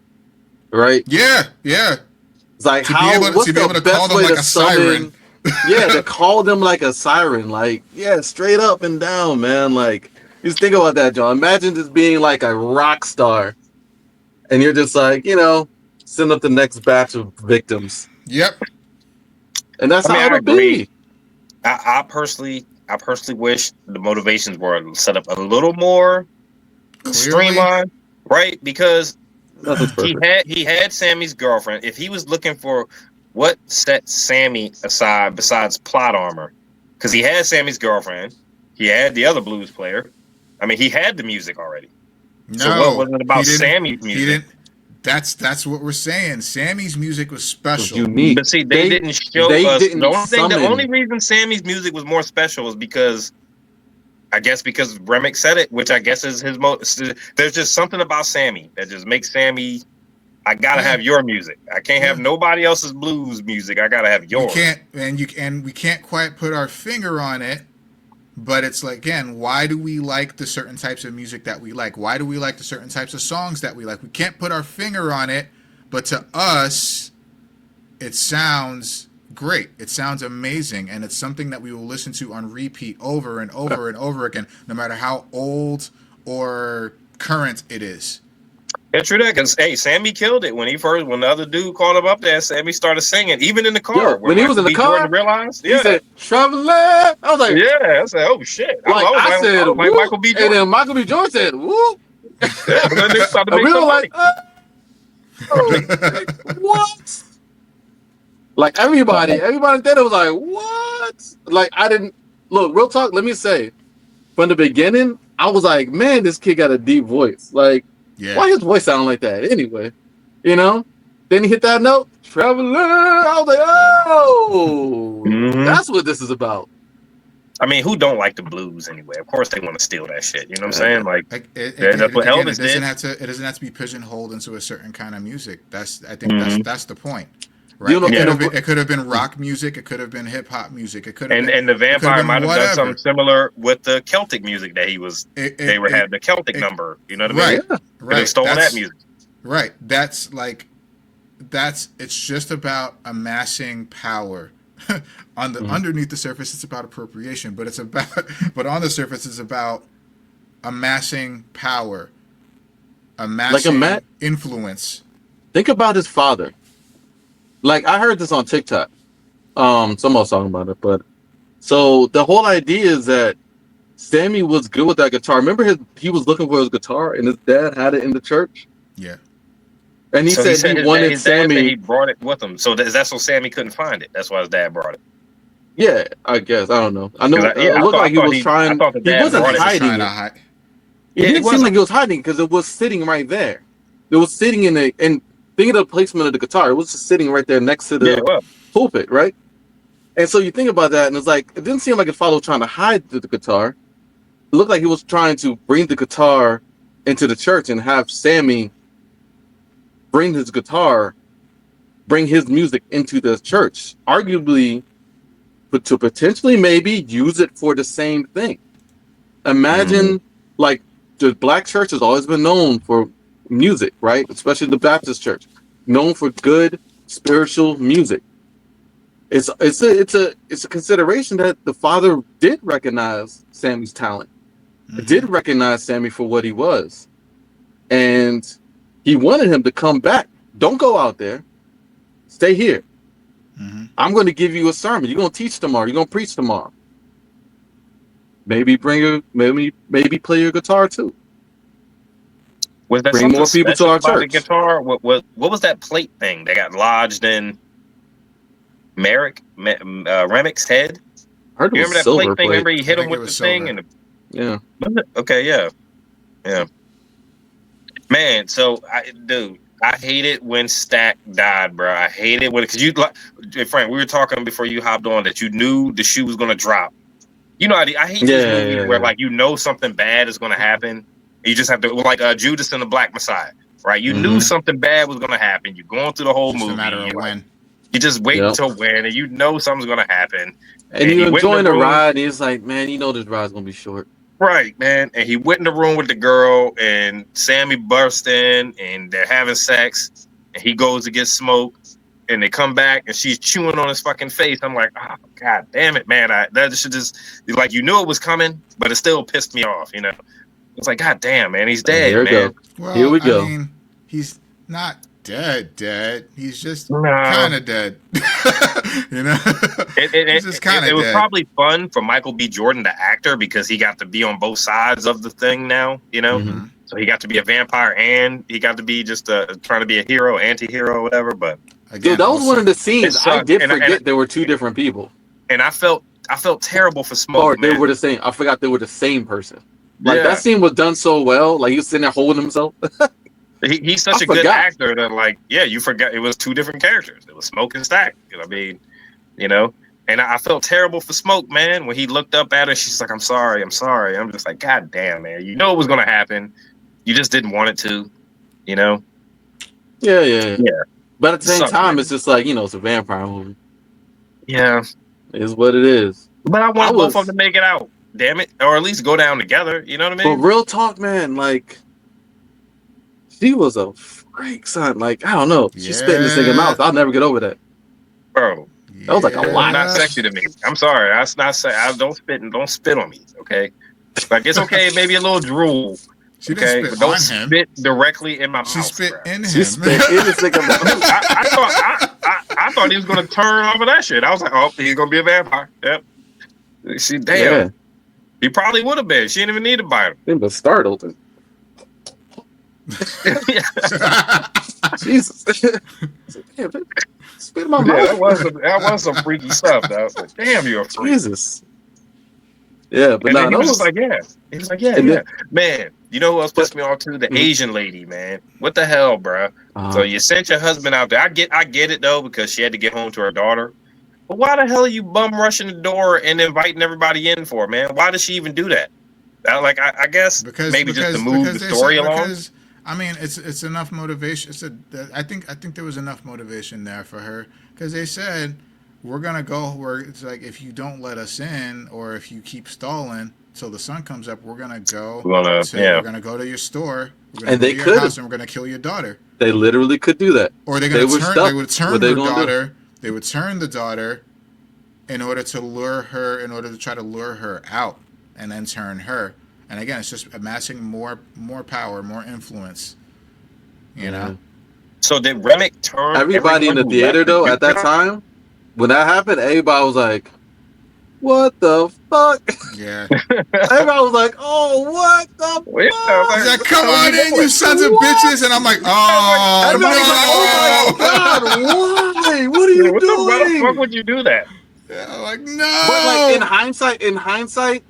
right? Yeah. It's like to be able to call them like a siren. To call them like a siren, like straight up and down, man. Like, just think about that, John. Imagine just being like a rock star, and you're just like, send up the next batch of victims. Yep. And that's how it would be. I personally wish the motivations were set up a little more streamlined, right? Because he had Sammy's girlfriend. If he was looking for what set Sammy aside besides plot armor, because he had Sammy's girlfriend, he had the other blues player. I mean, he had the music already. No, so what wasn't about Sammy's music? He didn't. That's what we're saying. Sammy's music was special. Unique. But see, they didn't show us. The only reason Sammy's music was more special is because Remick said it, which I guess is his there's just something about Sammy that just makes Sammy. I gotta have your music. I can't have nobody else's blues music. I gotta have yours. We can't quite put our finger on it. But it's like, again, why do we like the certain types of music that we like? Why do we like the certain types of songs that we like? We can't put our finger on it, but to us, it sounds great. It sounds amazing, and it's something that we will listen to on repeat over and over and over again, no matter how old or current it is. Yeah, true that. Because hey, Sammy killed it when the other dude called him up there. Sammy started singing, even in the car. Yo, When when he was Michael in the B. Jordan car, realized, he said, "Traveling." I was like, I said, oh shit. I like I said, was like "Whoop," Michael B. and Jordan. then Michael B. Jordan said, "Whoop," Yeah, but then they started to and make we were some like, money. like, what? Like everybody there was like, what? Like I didn't look. Real talk. Let me say, from the beginning, I was like, man, this kid got a deep voice. Like, Yeah. why his voice sound like that? Anyway, you know. Then he hit that note, traveler. I was like, oh, that's what this is about. I mean, who don't like the blues anyway? Of course, they want to steal that shit. You know what I'm saying? Like, that's what Again, Elvis did. it doesn't have to be pigeonholed into a certain kind of music. I think that's the point, right? You know, It could have been rock music. It could have been hip hop music. It could have been, And the vampire might have done something whatever. similar with the Celtic music that he was. Had the Celtic number. You know what I mean? Right. They stole that music. Right. It's just about amassing power. Underneath the surface, it's about appropriation, but on the surface, it's about amassing power, amassing influence. Think about his father. Like I heard this on TikTok. Someone was talking about it, but so the whole idea is that Sammy was good with that guitar. Remember he was looking for his guitar, and his dad had it in the church. Yeah. And he said he wanted Sammy. He brought it with him, so that's so Sammy couldn't find it. That's why his dad brought it. Yeah, I guess I don't know. I know it looked like he was trying. He wasn't hiding it. It didn't seem like he was hiding because it was sitting right there. It was sitting in the and think of the placement of the guitar. It was just sitting right there next to the pulpit, right? And so you think about that, and it's like it didn't seem like his father was trying to hide the guitar. It looked like he was trying to bring the guitar into the church and have Sammy bring his guitar, bring his music into the church, arguably, but to potentially maybe use it for the same thing. Imagine, like, the black church has always been known for music, right? Especially the Baptist church, known for good spiritual music. It's a consideration that the father did recognize Sammy's talent, did recognize Sammy for what he was, and he wanted him to come back. Don't go out there. Stay here. I'm going to give you a sermon. You're going to teach tomorrow. You're going to preach tomorrow. Maybe maybe play your guitar too. Was there bring more people to our church? The guitar? What was that plate thing that got lodged in Remick's head? I heard it was remember that silver plate thing? Remember he hit him with the thing? And yeah. Okay, yeah. Man, so I hate it when Stack died, bro. I hate it because Frank, we were talking before you hopped on that you knew the shoe was gonna drop. You know, I hate these movies where like you know something bad is gonna happen. You just have to like Judas and the Black Messiah, right? You knew something bad was gonna happen. You're going through the whole movie. It's a matter of when. You just wait until when, and you know something's gonna happen. And you're enjoying the ride, and he's like, man, you know this ride's gonna be short. Right, man. And he went in the room with the girl, and Sammy burst in, and they're having sex, and he goes to get smoked, and they come back, and she's chewing on his fucking face. I'm like, oh, God damn it, man. That should just, like, you knew it was coming, but it still pissed me off, you know? It's like, God damn, man, he's dead, Here man. Well, here we go. I mean, he's not dead. He's just kind of dead. You know? He's just kind of dead. It was probably fun for Michael B. Jordan, the actor, because he got to be on both sides of the thing now, you know? So he got to be a vampire and he got to be just trying to be a hero, anti-hero, whatever, but... Again, that was one of the scenes I did forget there were two different people. And I felt terrible for Smoke. Or they were the same. I forgot they were the same person. Like that scene was done so well. Like he was sitting there holding himself. He's such a good actor that, like, you forgot it was two different characters. It was Smoke and Stack. I mean, you know, and I felt terrible for Smoke, man. When he looked up at her, she's like, I'm sorry. I'm just like, God damn, man. You know it was going to happen. You just didn't want it to, you know? Yeah. But at the same time, it's just like, you know, it's a vampire movie. Yeah. It is what it is. But I want both of them to make it out. Damn it. Or at least go down together. You know what I mean? But real talk, man, like, she was a freak, son. Like, I don't know. She spit in this nigga's mouth. I'll never get over that. Bro. That was like a lot. Not sexy to me. I'm sorry. That's not sexy. Don't spit on me, okay? Like, it's okay, maybe a little drool. She didn't spit but don't on him. spit directly in my She mouth. spit bro. in him. She spit in his nigga mouth. I thought he was gonna turn off of that shit. I was like, oh, he's gonna be a vampire. Yep. She damn. Yeah. He probably would have been. She didn't even need to bite him. Then the start open. Jesus. Damn, spit in my Yeah, mouth. that was some freaky stuff. Though. I was like, damn, you're a freak. Jesus. Yeah, but And no, then he that was was just like, yeah. He was like, yeah, and yeah. then- Man, you know who else pissed me off too? The Asian lady, man. What the hell, bro? So you sent your husband out there. I get it though, because she had to get home to her daughter. But why the hell are you bum rushing the door and inviting everybody in for, man? Why does she even do that? I guess just to move the story along. Because I mean, it's enough motivation. I think there was enough motivation there for her, because they said we're gonna go where it's like, if you don't let us in, or if you keep stalling till the sun comes up, we're gonna go to your store, and they to your could house, and we're gonna kill your daughter. They literally could do that. Or they would turn her daughter. They would turn the daughter in order to try to lure her out, and then turn her. And again, it's just amassing more power, more influence. You know. So did Remick turn everybody in the theater though at that time? When that happened, everybody was like, "What the fuck?" Yeah. Everybody was like, "Oh, what the fuck?" He's like, "Come on in, you sons of bitches!" And I'm like, "Oh no! Oh my god! Why? What are you doing? Why the fuck would you do that?" Yeah, like, no. But like in hindsight,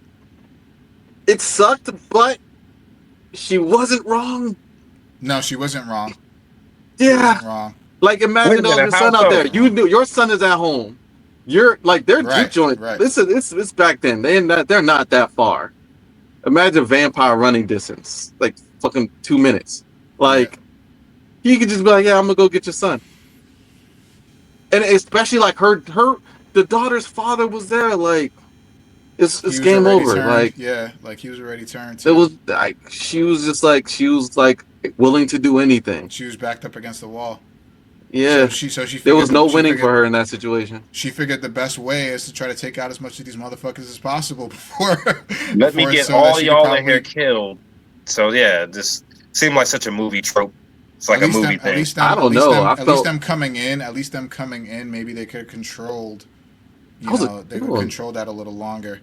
it sucked. But she wasn't wrong. No, she wasn't wrong. Yeah. She wasn't wrong. Like, imagine all your son out there. You knew your son is at home. You're like, their juke joint. Right. It's back then. They're not that far. Imagine vampire running distance, like fucking 2 minutes. Like, he could just be like, "Yeah, I'm gonna go get your son." And especially like the daughter's father was there. Like, it's game over. Turned. Like, yeah, like he was already turned. Too. It was like she was like willing to do anything. She was backed up against the wall. Yeah. So she there was no winning for her in that situation. She figured the best way is to try to take out as much of these motherfuckers as possible before. Let me get all y'all in here killed. So yeah, this seemed like such a movie trope. It's like a movie thing. I don't know. At least them coming in. Maybe they could have controlled. They could control that a little longer.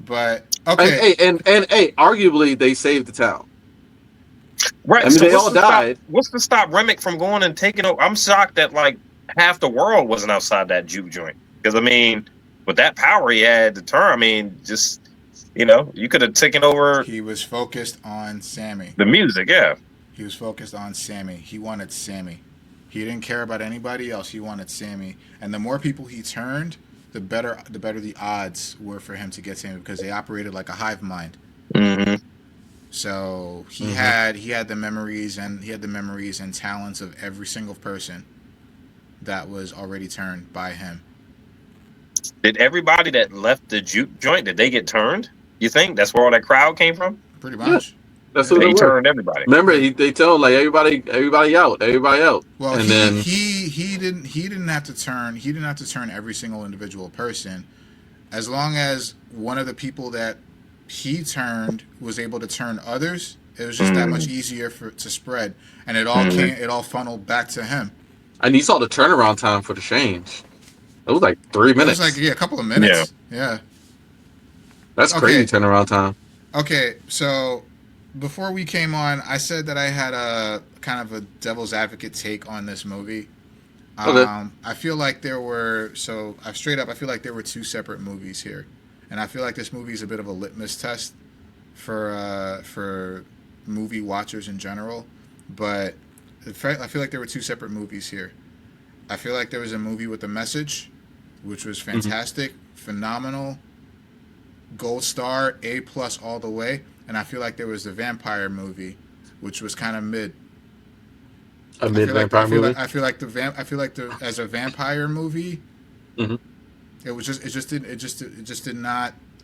But okay. And arguably they saved the town. Right. I mean, they all died. What's to stop Remick from going and taking over? I'm shocked that like half the world wasn't outside that juke joint. Because I mean, with that power he had to turn, I mean, just you could have taken over. He was focused on Sammy. The music, yeah. He was focused on Sammy. He wanted Sammy. He didn't care about anybody else. He wanted Sammy. And the more people he turned, the better the odds were for him to get Sammy, because they operated like a hive mind. Mm-hmm. So he had the memories and talents of every single person that was already turned by him. Did everybody that left the juke joint, did they get turned? You think that's where all that crowd came from? Pretty much. Yeah. That's what they turned everybody. Remember, they told like everybody out. Well, and then he didn't have to turn. He didn't have to turn every single individual person, as long as one of the people that he turned was able to turn others. It was just that much easier to spread, and it all funneled back to him. And you saw the turnaround time for the change. It was like 3 minutes. It was like a couple of minutes. Yeah. That's crazy turnaround time. Okay, so before we came on, I said that I had a kind of a devil's advocate take on this movie. I feel like there were I feel like there were two separate movies here, and I feel like this movie is a bit of a litmus test for movie watchers in general. But I feel like there were two separate movies here. I feel like there was a movie with a message, which was fantastic, phenomenal, gold star, A+ all the way. And I feel like there was the vampire movie, which was kind of mid. A mid vampire movie. I feel like as a vampire movie, it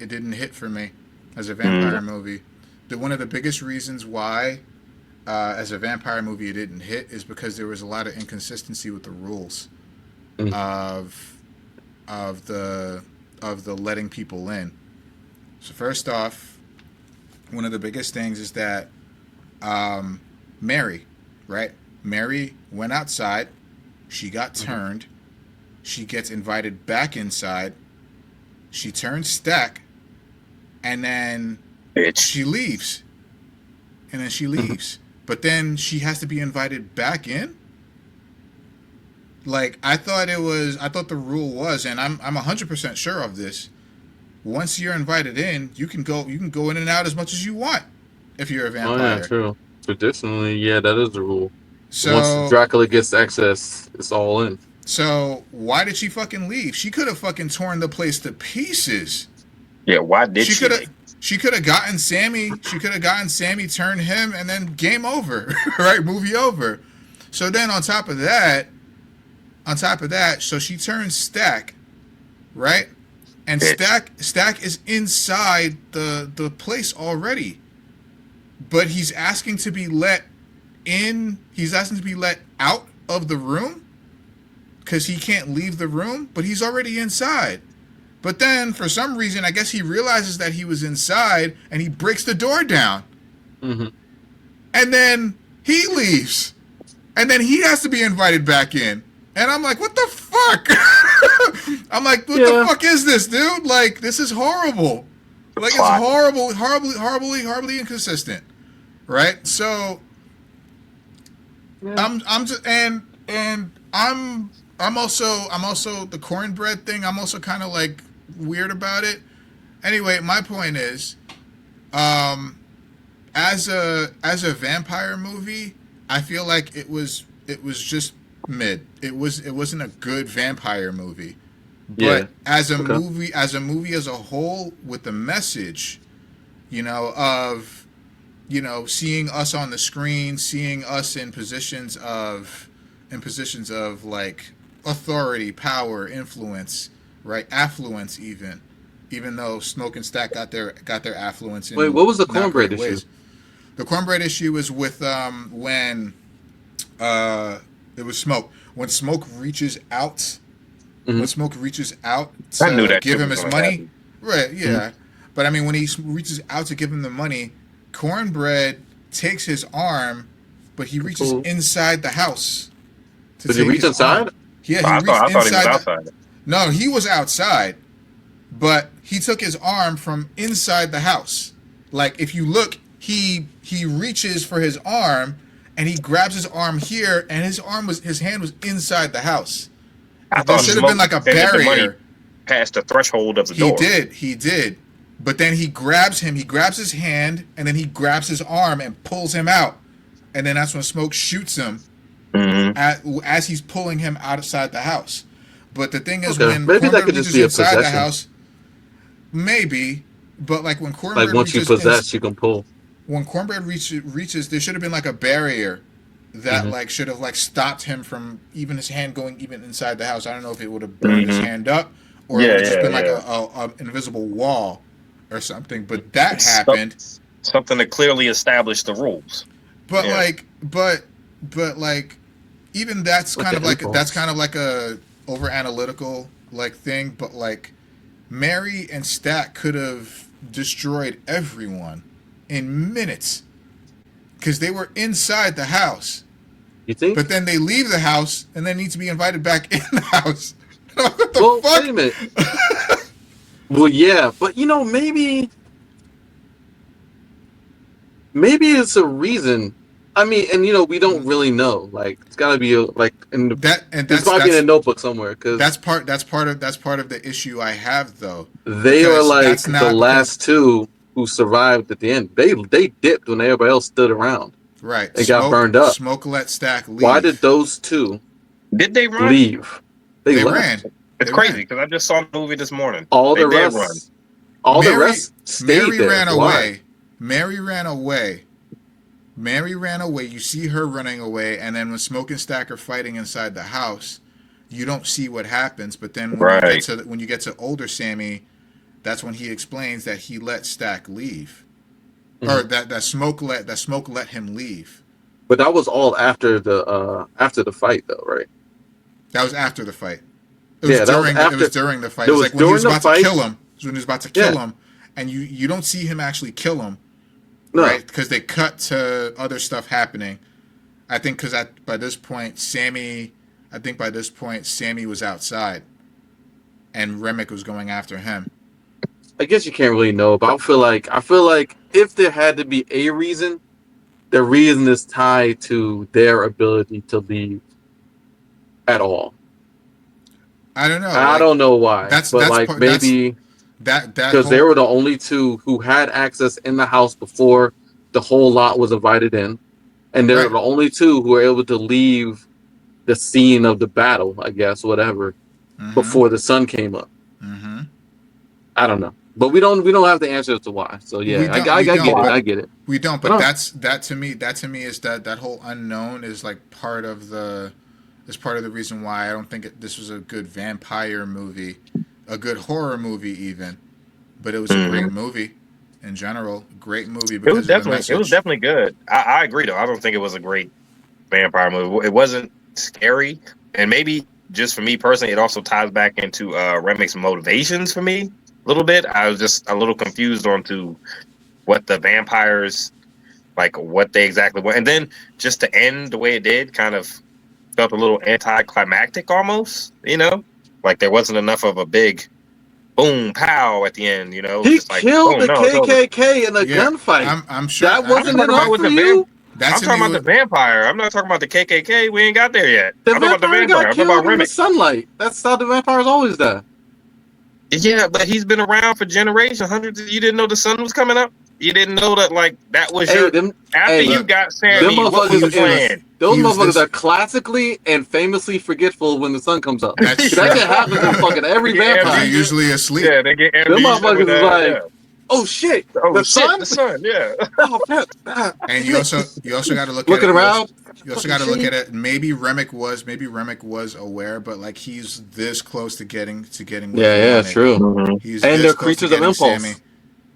didn't hit for me as a vampire movie. One of the biggest reasons why as a vampire movie it didn't hit is because there was a lot of inconsistency with the rules of the letting people in. So first off, one of the biggest things is that Mary, right? Mary went outside. She got turned. She gets invited back inside. She turns Stack, and then she leaves. And then she leaves. But then she has to be invited back in? Like, I thought the rule was, and I'm 100% sure of this, once you're invited in, you can go in and out as much as you want if you're a vampire. Oh yeah, true. Traditionally, yeah, that is the rule. So once Dracula gets access, it's all in. So why did she fucking leave? She could have fucking torn the place to pieces. Yeah, why did she? She could have gotten Sammy. She could have gotten Sammy, turned him, and then game over, right? Movie over. So then on top of that, so she turns Stack, right? And Stack is inside the place already, but he's asking to be let in. He's asking to be let out of the room because he can't leave the room, but he's already inside. But then, for some reason, I guess he realizes that he was inside, and he breaks the door down. Mm-hmm. And then he leaves. And then he has to be invited back in. And I'm like, what the fuck? I'm like, what the fuck is this, dude? Like, this is horrible. Like, it's horribly inconsistent. Right? So, I'm just, and I'm also the cornbread thing. I'm also kind of like weird about it. Anyway, my point is, as a vampire movie, I feel like it was just mid. It wasn't a good vampire movie. But as a movie as a whole, with the message, of seeing us on the screen, seeing us in positions of like authority, power, influence, right? Affluence, even though Smoke and Stack got their affluence in. Wait, what was the cornbread issue? The cornbread issue was with when it was Smoke. When Smoke reaches out, to give him his money, right? Yeah, but I mean, when he reaches out to give him the money, Cornbread takes his arm, but he reaches inside the house. Did he reach inside? Yeah, I thought he was outside. No, he was outside, but he took his arm from inside the house. Like, if you look, he reaches for his arm, and he grabs his arm here, and his hand was inside the house. There should have been like a barrier past the threshold of the door. He did. But then he grabs his hand, and then he grabs his arm and pulls him out. And then that's when Smoke shoots him as he's pulling him outside the house. But the thing is, when Cornbread reaches inside the house, maybe, but like when Cornbread like once you possess, you can pull. When Cornbread reaches, there should have been like a barrier that like should have like stopped him from even his hand going even inside the house. I don't know if it would have burned his hand up or it would have just been like a invisible wall or something. But that happened. Something that clearly established the rules. But like even that's kind of like a over analytical like thing. But like Mary and Stack could have destroyed everyone in minutes because they were inside the house. You think? But then they leave the house and then need to be invited back in the house. What the fuck? Wait a minute. Well, yeah, but maybe it's a reason. I mean, and we don't really know. Like, it's got to be it's probably in a notebook somewhere. Cause that's part of the issue I have, though. They are like the last two who survived at the end. They dipped when everybody else stood around. Right. They got burned up. Smoke let Stack leave. Why did those two leave? They ran. It's crazy because I just saw the movie this morning. The rest stayed Mary there. ran away. Why? Mary ran away. You see her running away, and then when Smoke and Stack are fighting inside the house, you don't see what happens. But then when you get to older Sammy, that's when he explains that he let Stack leave, or that Smoke let him leave. But that was all after the fight, though, right? That was after the fight. It was during the fight. It was like when he was about to kill him. It was when he was about to kill him, and you don't see him actually kill him. No. right? Because they cut to other stuff happening. I think because by this point, Sammy was outside, and Remick was going after him. I guess you can't really know, but I feel like if there had to be a reason, the reason is tied to their ability to leave at all. I don't know. I don't know why. Maybe that because they were the only two who had access in the house before the whole lot was invited in, and they're the only two who were able to leave the scene of the battle, I guess, whatever, before the sun came up. Mm-hmm. I don't know, but we don't have the answer as to why. So yeah, I get it. We don't, but that to me is that whole unknown is like part of the reason why I don't think this was a good vampire movie, a good horror movie even, but it was a great movie in general. Great movie because it was definitely good. I agree though. I don't think it was a great vampire movie. It wasn't scary, and maybe just for me personally, it also ties back into Remick's motivations for me a little bit. I was just a little confused onto what the vampires, like what they exactly were, and then just to end the way it did, kind of felt a little anticlimactic almost. You know, like there wasn't enough of a big boom pow at the end. You know, he just like, killed the KKK in a gunfight. I'm sure that wasn't enough for you. I'm talking about the vampire. I'm not talking about the KKK. We ain't got there yet. I'm talking about the vampire. I'm talking about Remick. In the sunlight. That's how the vampires always die. Yeah, but he's been around for generations, hundreds. You didn't know the sun was coming up. You didn't know that, like, that was you got Sammy. What was the plan? Those motherfuckers are classically and famously forgetful when the sun comes up. That can happen to fucking every vampire. They're usually asleep. Yeah, they get amnesia. Them motherfuckers is like, oh shit, the sun, yeah. Oh, and you also got to look around. You also got to look at it. Maybe Remick was aware, but like he's this close to getting. Yeah, true. He's and they're creatures of impulse. Sammy.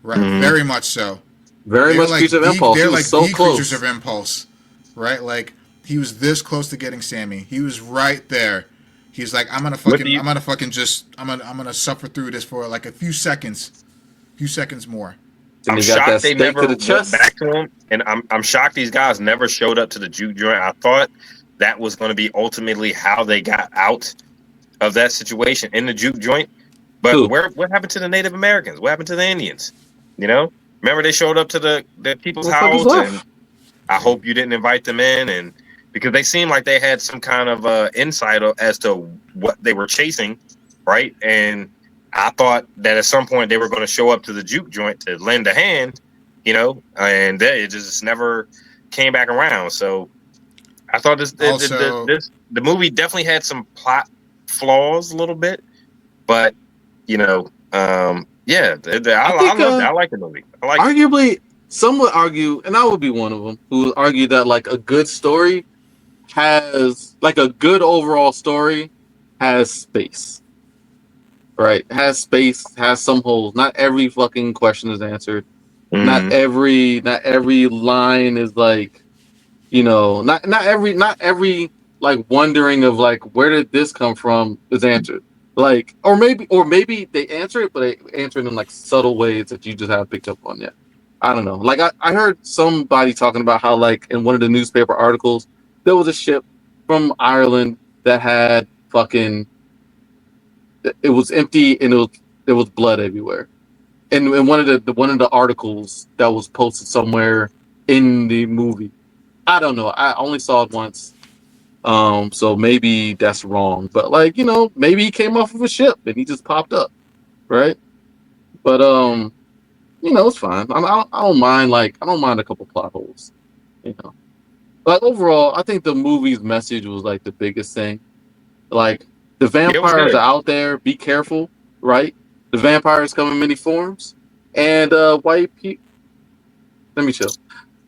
Right, very much so. Very much creatures of impulse. They're like so the close. Creatures of impulse, right? Like he was this close to getting Sammy. He was right there. He's like, I'm gonna suffer through this for like a few seconds more. I'm shocked they never went back to him, and I'm shocked these guys never showed up to the juke joint. I thought that was going to be ultimately how they got out of that situation in the juke joint. But what happened to the Native Americans? What happened to the Indians? You know, remember they showed up to the people's house, and I hope you didn't invite them in, and because they seemed like they had some kind of insight as to what they were chasing, right? And I thought that at some point they were going to show up to the juke joint to lend a hand, you know, and it just never came back around. So I thought the movie definitely had some plot flaws a little bit, but you know, I like the movie. Arguably, some would argue, and I would be one of them, who would argue that like a good story has, like a good overall story has space. Right, has space, has some holes. Not every fucking question is answered. Not every line is like, you know, not every like wondering of like where did this come from is answered. Like, or maybe they answer it, but they answer it in like subtle ways that you just haven't picked up on yet. I don't know. Like I heard somebody talking about how like in one of the newspaper articles there was a ship from Ireland that had fucking. It was empty and there was blood everywhere. And in one of the articles that was posted somewhere in the movie, I don't know. I only saw it once, so maybe that's wrong. But like, you know, maybe he came off of a ship and he just popped up, right? But you know, it's fine. I don't mind. Like, I don't mind a couple plot holes, you know. But overall, I think the movie's message was like the biggest thing, like. The vampires are out there. Be careful, right? The vampires come in many forms, and white people. Let me chill.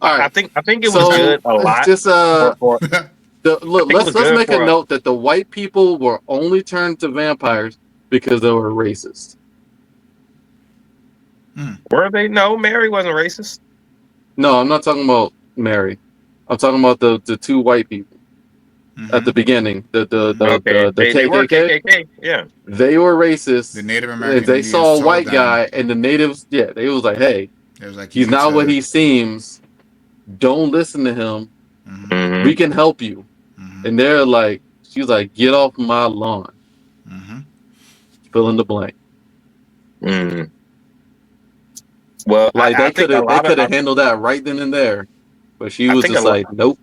All right. I think it was good a lot. Just let's make a note that the white people were only turned to vampires because they were racist. Were they? No, Mary wasn't racist. No, I'm not talking about Mary. I'm talking about the two white people. At the beginning, the they were KKK, yeah, they were racist. The Native Americans. They saw a white guy, and the natives, they was like, "Hey, It was like he's not what he seems. Don't listen to him. Mm-hmm. We can help you. Mm-hmm. And they're like, she's like, get off my lawn. Mm-hmm. Fill in the blank. Mm. Well, Like I they could have handled that right then and there, but she was just like, nope.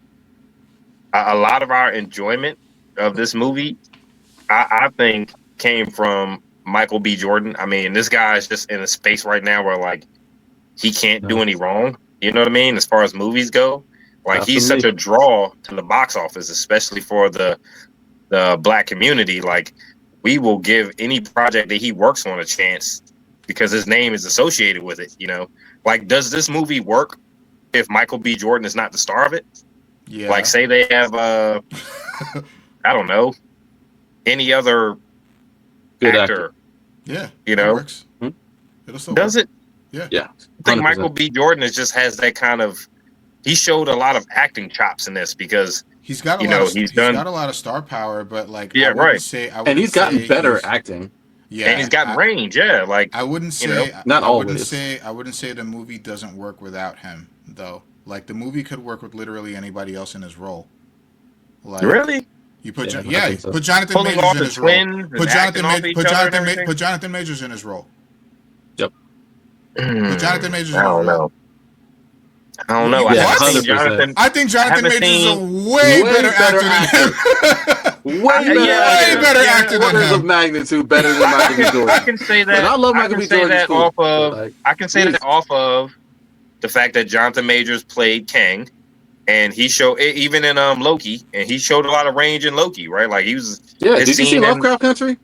A lot of our enjoyment of this movie, I think, came from Michael B. Jordan. I mean, this guy is just in a space right now where like he can't do any wrong. You know what I mean? As far as movies go, like he's such a draw to the box office, especially for the Black community. Like we will give any project that he works on a chance because his name is associated with it. You know, like does this movie work if Michael B. Jordan is not the star of it? Yeah. Like say they have I don't know, any other good actor. Yeah. You know, it works. It'll still does work. it? Yeah. I think Michael B. Jordan just has that kind of. He showed a lot of acting chops in this because he's got a lot of star power, but like yeah, right. And he's gotten better acting. Yeah, and he's got range. Yeah, like I wouldn't say not always. I wouldn't say the movie doesn't work without him though. Like the movie could work with literally anybody else in his role. Like really. You put Jonathan Majors in his role. Put Jonathan Majors in his role. Yep. Put Jonathan Majors in his role. I don't know. Yeah, I think Jonathan Majors is a way better actor than him. way better actor than him. Of magnitude better than Michael B. Jordan. I can say that. And I love Michael B. Jordan. I can say that off of the fact that Jonathan Majors played Kang. And he showed even in Loki, and he showed a lot of range in Loki, right? Like he was. Yeah, did you see Lovecraft Country?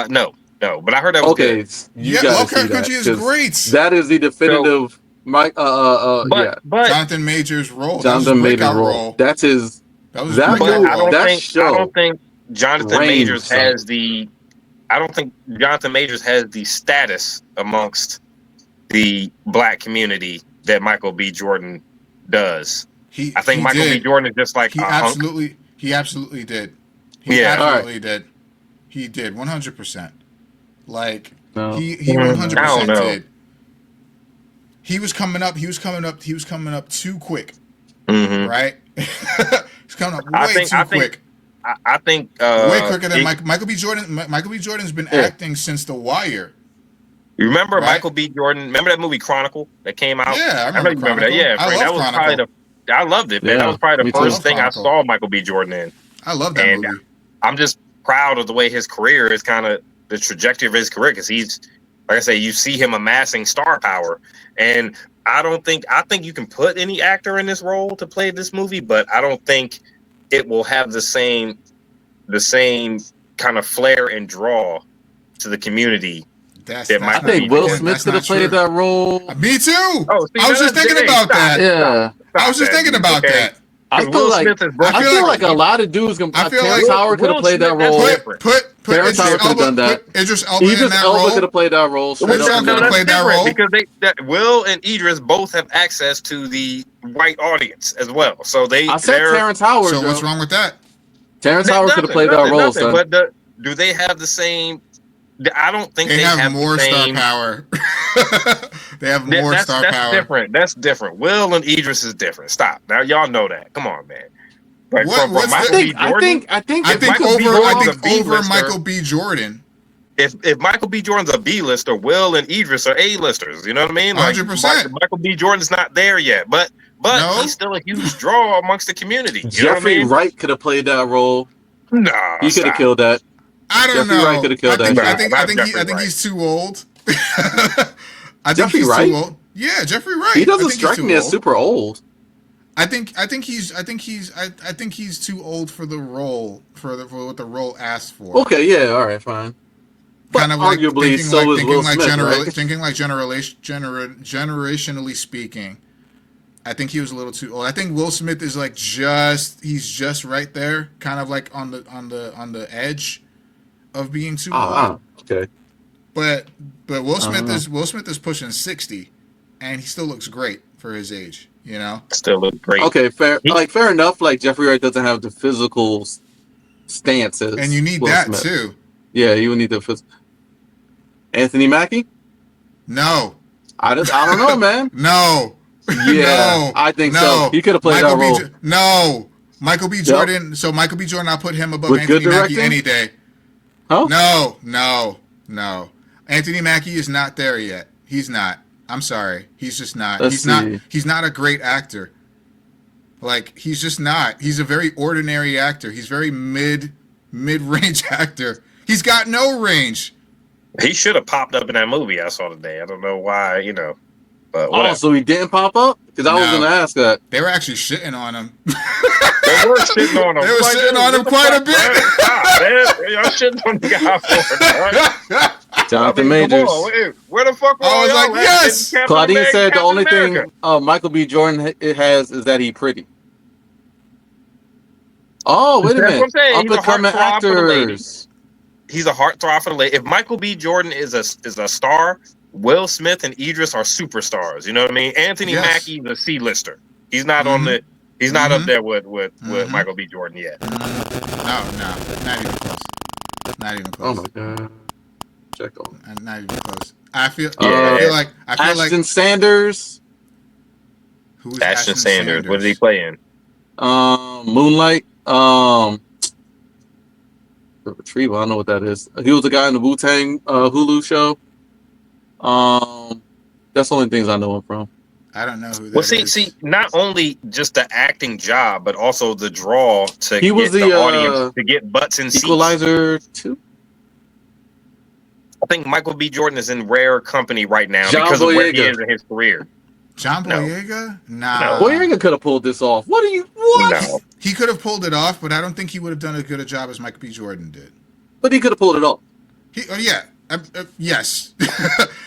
No, but I heard that was good. Lovecraft Country is great. That is the definitive. But Jonathan Majors' role. Jonathan Majors' role. That's his. I don't think Jonathan Majors has the. I don't think Jonathan Majors has the status amongst the Black community that Michael B. Jordan does. I think Michael B. Jordan is just like he absolutely did. He absolutely did. He did 100%. Like he 100% did. He was coming up too quick. Mm-hmm. Right? He's coming up way too quick. I think way quicker than Michael B. Jordan. Michael B. Jordan's been acting since The Wire. You remember Michael B. Jordan? Remember that movie Chronicle that came out? Yeah, I remember that. Yeah, that was probably I loved it, man. That was probably the first thing I saw Michael B. Jordan in. I love that movie. I'm just proud of the way his career is kind of the trajectory of his career because he's, like I say, you see him amassing star power. And I think you can put any actor in this role to play this movie, but I don't think it will have the same kind of flair and draw to the community. I think Will Smith could have played that role. Me too. Oh, see, I was just thinking about that. Yeah, I was just thinking about that. I feel like a lot of dudes can. Terrence Howard could have played that role. Put Terrence Howard could have done that. Idris Elba in that role. Could have played that role. Idris Elba could have played that role because Will and Idris both have access to the white audience as well. So I said Terrence Howard. So what's wrong with that? Terrence Howard could have played that role. But do they have the same? I don't think they have more star power. They have more star power. That's different. Will and Idris is different. Stop. Now y'all know that. Come on, man. Like, I think over Michael B. Jordan. If Michael B. Jordan's a B-lister, Will and Idris are A-listers. You know what I mean? Like, 100%. Michael B. Jordan's not there yet, but he's still a huge draw amongst the community. You Jeffrey Wright could have played that role. No, he could have killed that. I don't know. Wright could have killed that. I think he's too old. Jeffrey Wright? Too old. Yeah, Jeffrey Wright. He doesn't strike me as super old. I think he's too old for the role for what the role asked for. Okay, yeah, all right, fine. Kind of like arguably, so is Will Smith, right? Thinking like generationally speaking, I think he was a little too old. I think Will Smith is like he's just right there, kind of like on the edge of being too old. Okay. But Will Smith is pushing 60, and he still looks great for his age. You know, still look great. Okay, fair. Fair enough. Like Jeffrey Wright doesn't have the physical stances, and you need Will that Smith. too. Yeah, you would need the physical. Anthony Mackie? No. I don't know, man. No. Yeah, No. I think No. so. He could have played Michael that B. role. No. Michael B. Jordan. So Michael B. Jordan, I'll put him above With good Anthony Mackie directing? any day. Huh? No. Anthony Mackie is not there yet. He's not. I'm sorry. He's just not. Let's see. He's not a great actor. Like, he's just not. He's a very ordinary actor. He's very mid-range actor. He's got no range. He should have popped up in that movie I saw today. I don't know why, but whatever. Oh, so he didn't pop up? Because I was No. going to ask that. They were actually shitting on him. They were shitting on him. They were shitting on him quite a bit. Y'all shitting on the guy for it, right? Jonathan Come Majors. on, wait, where the fuck were I was y'all like, at? yes! Captain Claudine America- said the Captain only America. thing Michael B. Jordan has is that he's pretty. Oh, wait a That's what I'm minute. saying. Up He's a and coming heartthrob for the lady. actors. He's a heartthrob for the lady. If Michael B. Jordan is a star, Will Smith and Idris are superstars. You know what I mean? Anthony Yes. Mackie's a C-lister. He's not on the. He's not up there with Mhm. Michael B. Jordan yet. No, not even close. Not even Oh close. my god. Check on. Not even close. I feel Yeah. Ashton Sanders. Who is Ashton Sanders. What did he play in? Moonlight. The Retrieval. I don't know what that is. He was the guy in the Wu-Tang Hulu show. That's the only things I know him from. I don't know who that Well, is. see, not only just the acting job, but also the draw to He get was the the, audience to get butts and seats. Equalizer 2. I think Michael B. Jordan is in rare company right now John because of where he Boyega. is in his career. John No. Boyega? Nah. Boyega could have pulled this off. What? No. He could have pulled it off, but I don't think he would have done as good a job as Michael B. Jordan did. But he could have pulled it off. Yeah. Yes.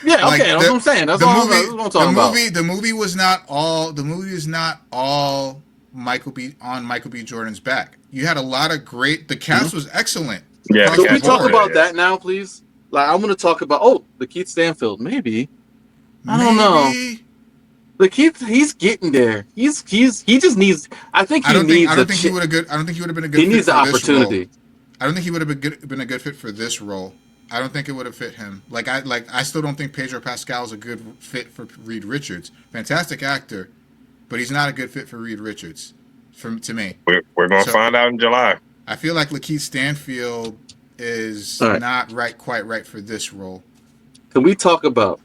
Yeah, Like, okay, that's what I'm saying. That's what I'm talking about. The movie was not all. The movie is not all Michael B. Jordan's back. You had a lot of great. The cast was excellent. Yeah, across Can the we Cast talk was board. about that now, please? Like, I want to talk about the Keith Stanfield. Maybe I don't know. Maybe. The Keith, he's getting there. He just needs. I think he needs. I don't think he would have been a good. He fit needs the for this opportunity. role. I don't think he would have been a good fit for this role. I don't think it would have fit him. I still don't think Pedro Pascal is a good fit for Reed Richards. Fantastic actor, but he's not a good fit for Reed Richards. To me, We're going to find out in July. I feel like Lakeith Stanfield is All right. not quite right for this role. Can we talk about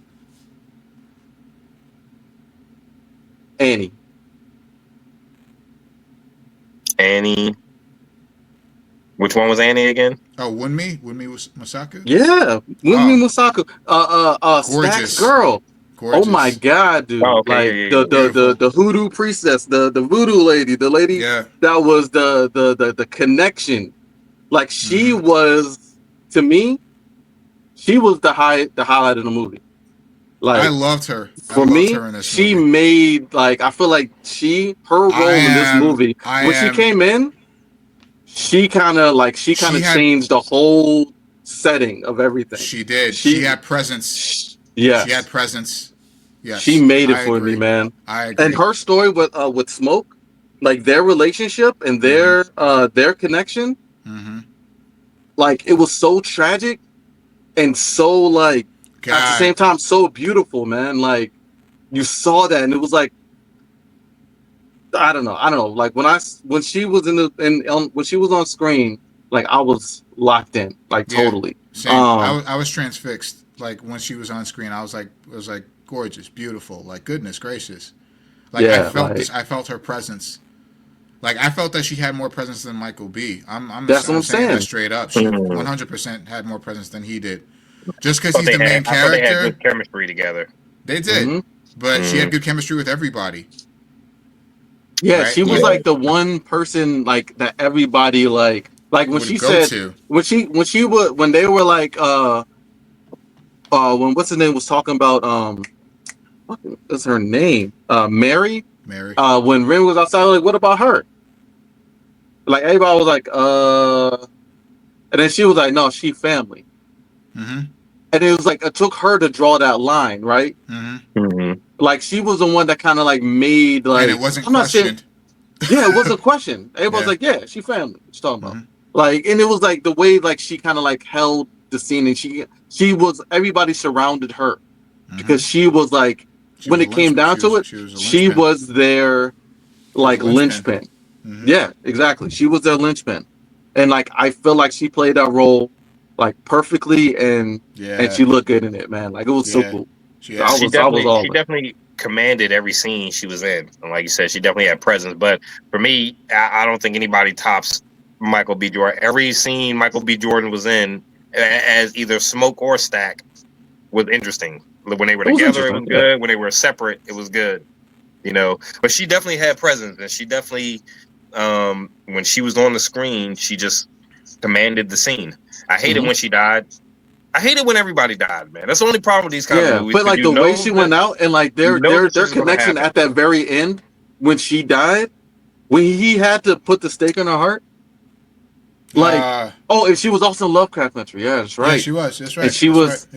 Annie? Annie. Which one was Annie again? Oh, Wunmi Masaku. Yeah, Wunmi Masaku. Gorgeous. Stack's girl. Gorgeous. Oh my god, dude! Oh, okay, Like the hoodoo priestess, the voodoo lady, the lady Yeah. that was the connection. Like she was, to me, she was the highlight of the movie. Like I loved her. for me, she made I feel like her role in this movie when she came in, she kind of changed the whole setting of everything. She did. She had presence. Yeah, She had presence. Yes. she made it I for agree. me, man. I agree. And her story with Smoke, like their relationship and their connection, like it was so tragic and so at the same time so beautiful, man. Like you saw that and it was like I don't know. Like when she was when she was on screen, like I was locked in, totally. Same. I was transfixed. Like when she was on screen, I was like gorgeous, beautiful. Like goodness gracious. Like I felt her presence. Like I felt that she had more presence than Michael B. I'm saying that straight up. She 100% had more presence than he did. Just because he's the main character. I thought they had good chemistry together. They did, but she had good chemistry with everybody. Yeah, Right? she was like the one person that everybody like when she said when they were like when what's his name was talking about what's her name? Mary. When Ren was outside, like, what about her? Like everybody was like, and then she was like, no, she family. And it was like it took her to draw that line, right? Like she was the one that kind of made and it wasn't questioned. Yeah, it wasn't questioned. Everybody was like, yeah, she family. What you talking about? And it was like the way she kind of held the scene, and she was everybody surrounded her. because she was like, when it came down to it, she was their like linchpin. Yeah, exactly. She was their linchpin, and like I feel like she played that role like perfectly, and she looked good in it, man. Like it was so cool. She definitely commanded every scene she was in, and like you said, she definitely had presence. But for me, I don't think anybody tops Michael B. Jordan. Every scene Michael B. Jordan was in, as either Smoke or Stack, was interesting. When they were together, it was good. Yeah. When they were separate, it was good. You know, but she definitely had presence, and she definitely, when she was on the screen, she just commanded the scene. I hated when she died. I hate it when everybody died, man. That's the only problem with these kind of movies. But like the way she went out and like their connection at that very end when she died, when he had to put the stake in her heart. Like and she was also in Lovecraft Country. Yeah, that's right. Yeah, she was. That's right. And she was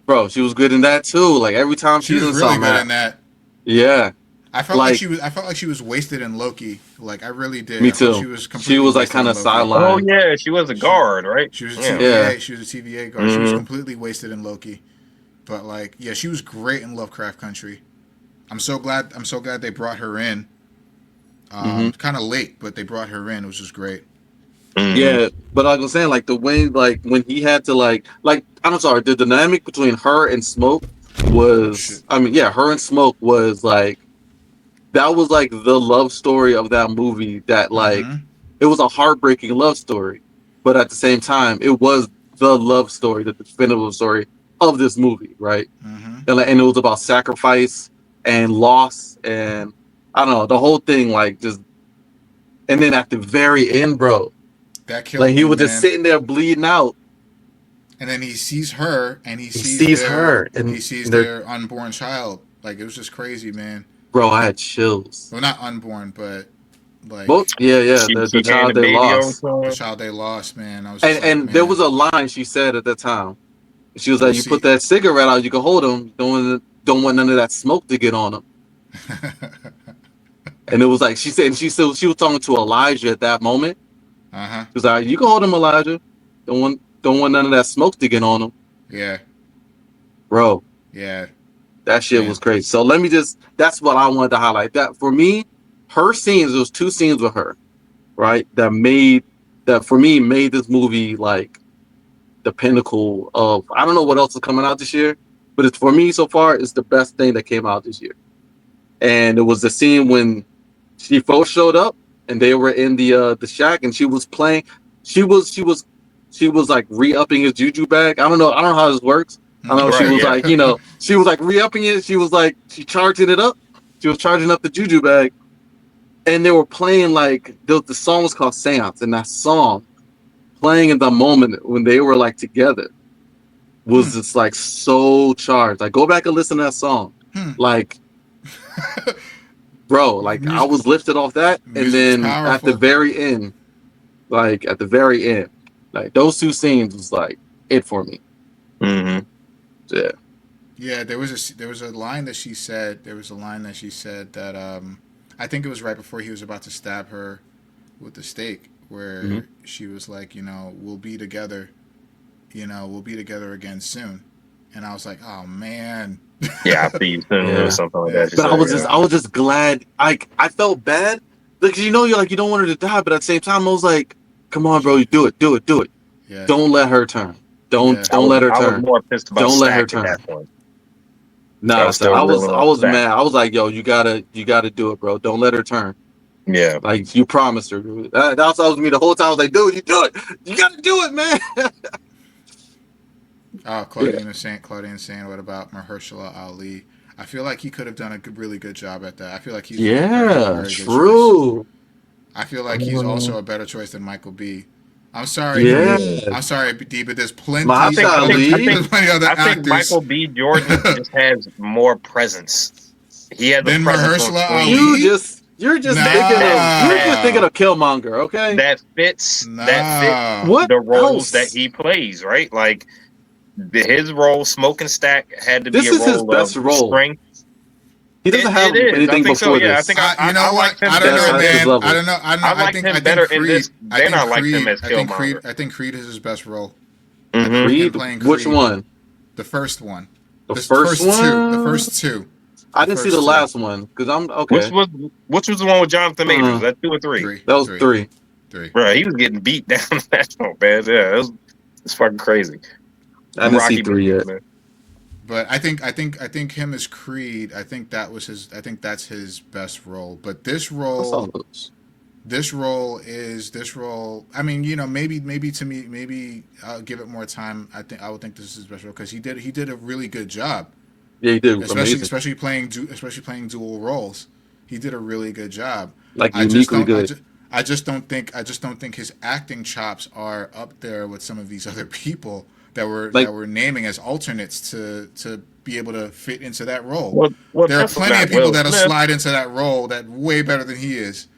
bro, she was good in that too. Like every time she was in really good in that. Yeah. I felt like she was wasted in Loki. Like I really did. Me too. She was like kind of sidelined. Oh yeah, she was a guard, right? She was a TVA. She was a TVA guard. She was completely wasted in Loki. But like, yeah, she was great in Lovecraft Country. I'm so glad they brought her in. Kind of late, but they brought her in, which was great. Yeah, but like I was saying, like the way, like when he had to like I'm sorry, the dynamic between her and Smoke was, her and Smoke was like, that was like the love story of that movie. That like, it was a heartbreaking love story, but at the same time, it was the love story, the definitive story of this movie, right? And it was about sacrifice and loss, and I don't know, the whole thing, like just, and then at the very end, bro. That killed like he was just sitting there bleeding out, and then he sees her, and he sees her, and he sees their unborn child. Like it was just crazy, man. Bro, I had chills. Well, not unborn, but like the child they lost. The child they lost, man. I was and there was a line she said at that time. She was like, "You put that cigarette out, you can hold him. Don't want none of that smoke to get on him." And it was like she was talking to Elijah at that moment. She was like, "You can hold him, Elijah. Don't want none of that smoke to get on him." Yeah, bro. Yeah, that shit was crazy. So that's what I wanted to highlight. That for me, her scenes. There was two scenes with her, right? That for me made this movie like the pinnacle of. I don't know what else is coming out this year, but it's for me so far. It's the best thing that came out this year. And it was the scene when she first showed up. And they were in the shack, and she was playing. She was like re-upping his juju bag. I don't know how this works. I know she was like, she was like re-upping it. She was like charging it up. She was charging up the juju bag, and they were playing like the song was called Seance, and that song playing in the moment when they were like together was just like so charged. Like go back and listen to that song, like. Bro, like I was lifted off that, and then at the very end, like those two scenes was like it for me. Yeah. There was a line that she said. There was a line that she said that I think it was right before he was about to stab her with the stake, where she was like, we'll be together, we'll be together again soon, and I was like, oh man. Yeah, after you or something like that. But I was just glad. I felt bad because you're like you don't want her to die, but at the same time I was like, come on, bro, you do it. Yeah. Don't let her turn. Don't let her turn. I was more pissed about don't let her turn. At that point. Nah, I was mad. I was like, yo, you gotta do it, bro. Don't let her turn. Yeah, like you promised her. That's what was me the whole time. I was like, dude, you do it. You gotta do it, man. Claudine is saying, what about Mahershala Ali? I feel like he could have done a really good job at that. I feel like he's very true. Choice. I feel like he's also a better choice than Michael B. I'm sorry. I'm sorry, D, but there's plenty. I think Michael B. Jordan just has more presence. He had the presence. Mahershala Ali. You're just thinking of Killmonger, okay? That fits the roles that he plays, right? Like. His role, Smoke and Stack, had to be a role. This is his best role. Strength. He doesn't have anything before this. I think I liked him better. I don't know. I liked him better in this than I liked him as Killmonger. I think Creed is his best role. Creed? Which one? The first one. The first one? The first two. I didn't see the last one because I'm okay. Which was the one with Jonathan Majors? Was that 2 or 3? That was 3. Bro, he was getting beat down that show, man. Yeah, it's fucking crazy. I didn't see 3 yet. Man. But I think him as Creed. I think that's his best role. But this role. I mean, you know, maybe to me, maybe I'll give it more time. I would think this is his best role because he did a really good job. Yeah, he did. Especially playing dual roles. He did a really good job. Like uniquely good. I just don't think his acting chops are up there with some of these other people that we're naming as alternates to be able to fit into that role. Well, there are plenty of people that'll slide into that role that way better than he is.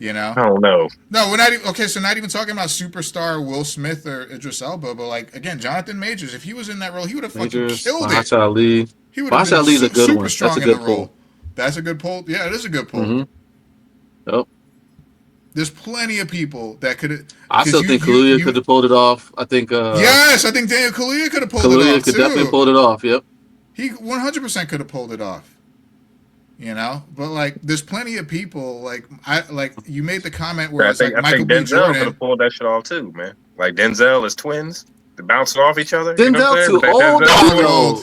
You know? I don't know. No, we're not even okay. So not even talking about superstar Will Smith or Idris Elba, but like again, Jonathan Majors. If he was in that role, he would have fucking killed it. Mahershala Ali. He would have been Ali's a good super one. strong That's a good in the role. pull. That's a good pull. Yeah, it is a good pull. Mm-hmm. Yep. There's plenty of people that could. I still think Kaluuya could have pulled it off. I think. Yes, I think Daniel Kaluuya could have pulled it off. Kaluuya could definitely pulled it off. Yep. He 100% could have pulled it off. You know, but like, there's plenty of people like you made the comment where it's like Michael B. Jordan could have pulled that shit off too, man. Like Denzel is twins, they bouncing off each other. Denzel too old.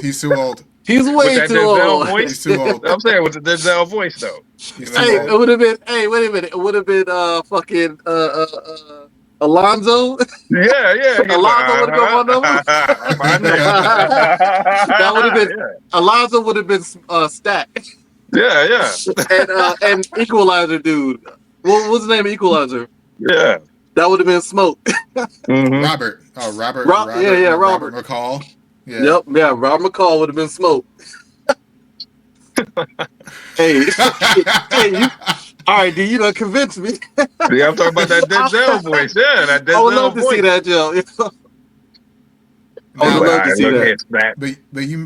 He's too old. He's way too old. He's too old. I'm saying with the Denzel voice though. Hey, it would have been. Hey, wait a minute. It would have been fucking Alonzo. Yeah. Alonzo would have been one of them. That would have been. Yeah. Alonzo would have been Stack. Yeah. And Equalizer dude. What was the name of Equalizer? Yeah. That would have been Smoke. Mm-hmm. Robert. Oh, Robert. Robert McCall. Yeah. Yep. Yeah. Robert McCall would have been Smoke. Hey, you. All right, dude, you done convinced me. Yeah, I'm talking about that Denzel voice. Yeah, that Denzel voice. I would love to see that, Joe. I would love to see that. But you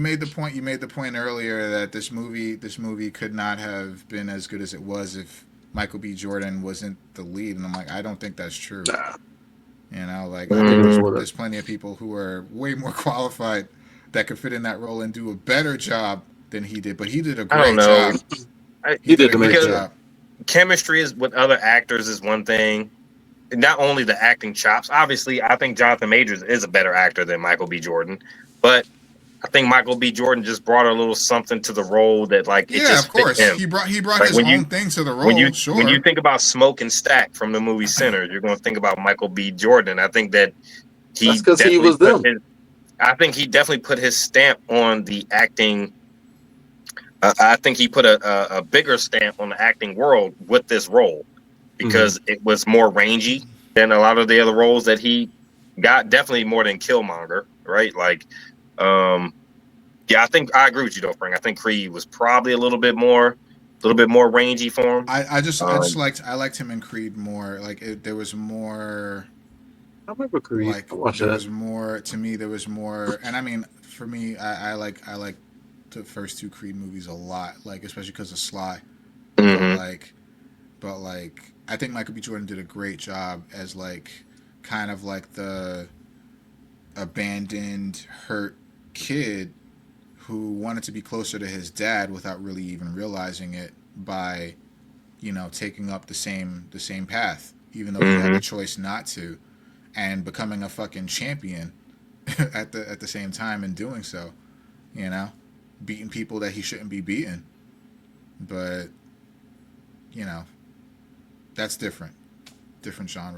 made the point. You made the point earlier that this movie could not have been as good as it was if Michael B. Jordan wasn't the lead, and I'm like, I don't think that's true. Nah. You know, like I think there's plenty of people who are way more qualified that could fit in that role and do a better job than he did. But he did a great job. He did a great job. Chemistry is with other actors is one thing. Not only the acting chops. Obviously, I think Jonathan Majors is a better actor than Michael B. Jordan, but I think Michael B. Jordan just brought a little something to the role that, like, it just of course, fit him. He brought his own thing to the role. When you think about Smoke and Stack from the movie Sinners, you're going to think about Michael B. Jordan. I think that that's because he was them. I think he definitely put his stamp on the acting. I think he put a bigger stamp on the acting world with this role because it was more rangy than a lot of the other roles that he got. Definitely more than Killmonger, right? Like, I think I agree with you though, Frank. I think Creed was probably a little bit more rangy for him. I liked him in Creed more. Like there was more. I remember Creed. Like there was more to me. There was more, and I mean, for me, I like the first 2 Creed movies a lot. Like especially because of Sly. But like I think Michael B. Jordan did a great job as like kind of like the abandoned, hurt kid who wanted to be closer to his dad without really even realizing it by, you know, taking up the same path, even though he had the choice not to, and becoming a fucking champion at the same time in doing so, you know, beating people that he shouldn't be beating. But, you know, that's different genre.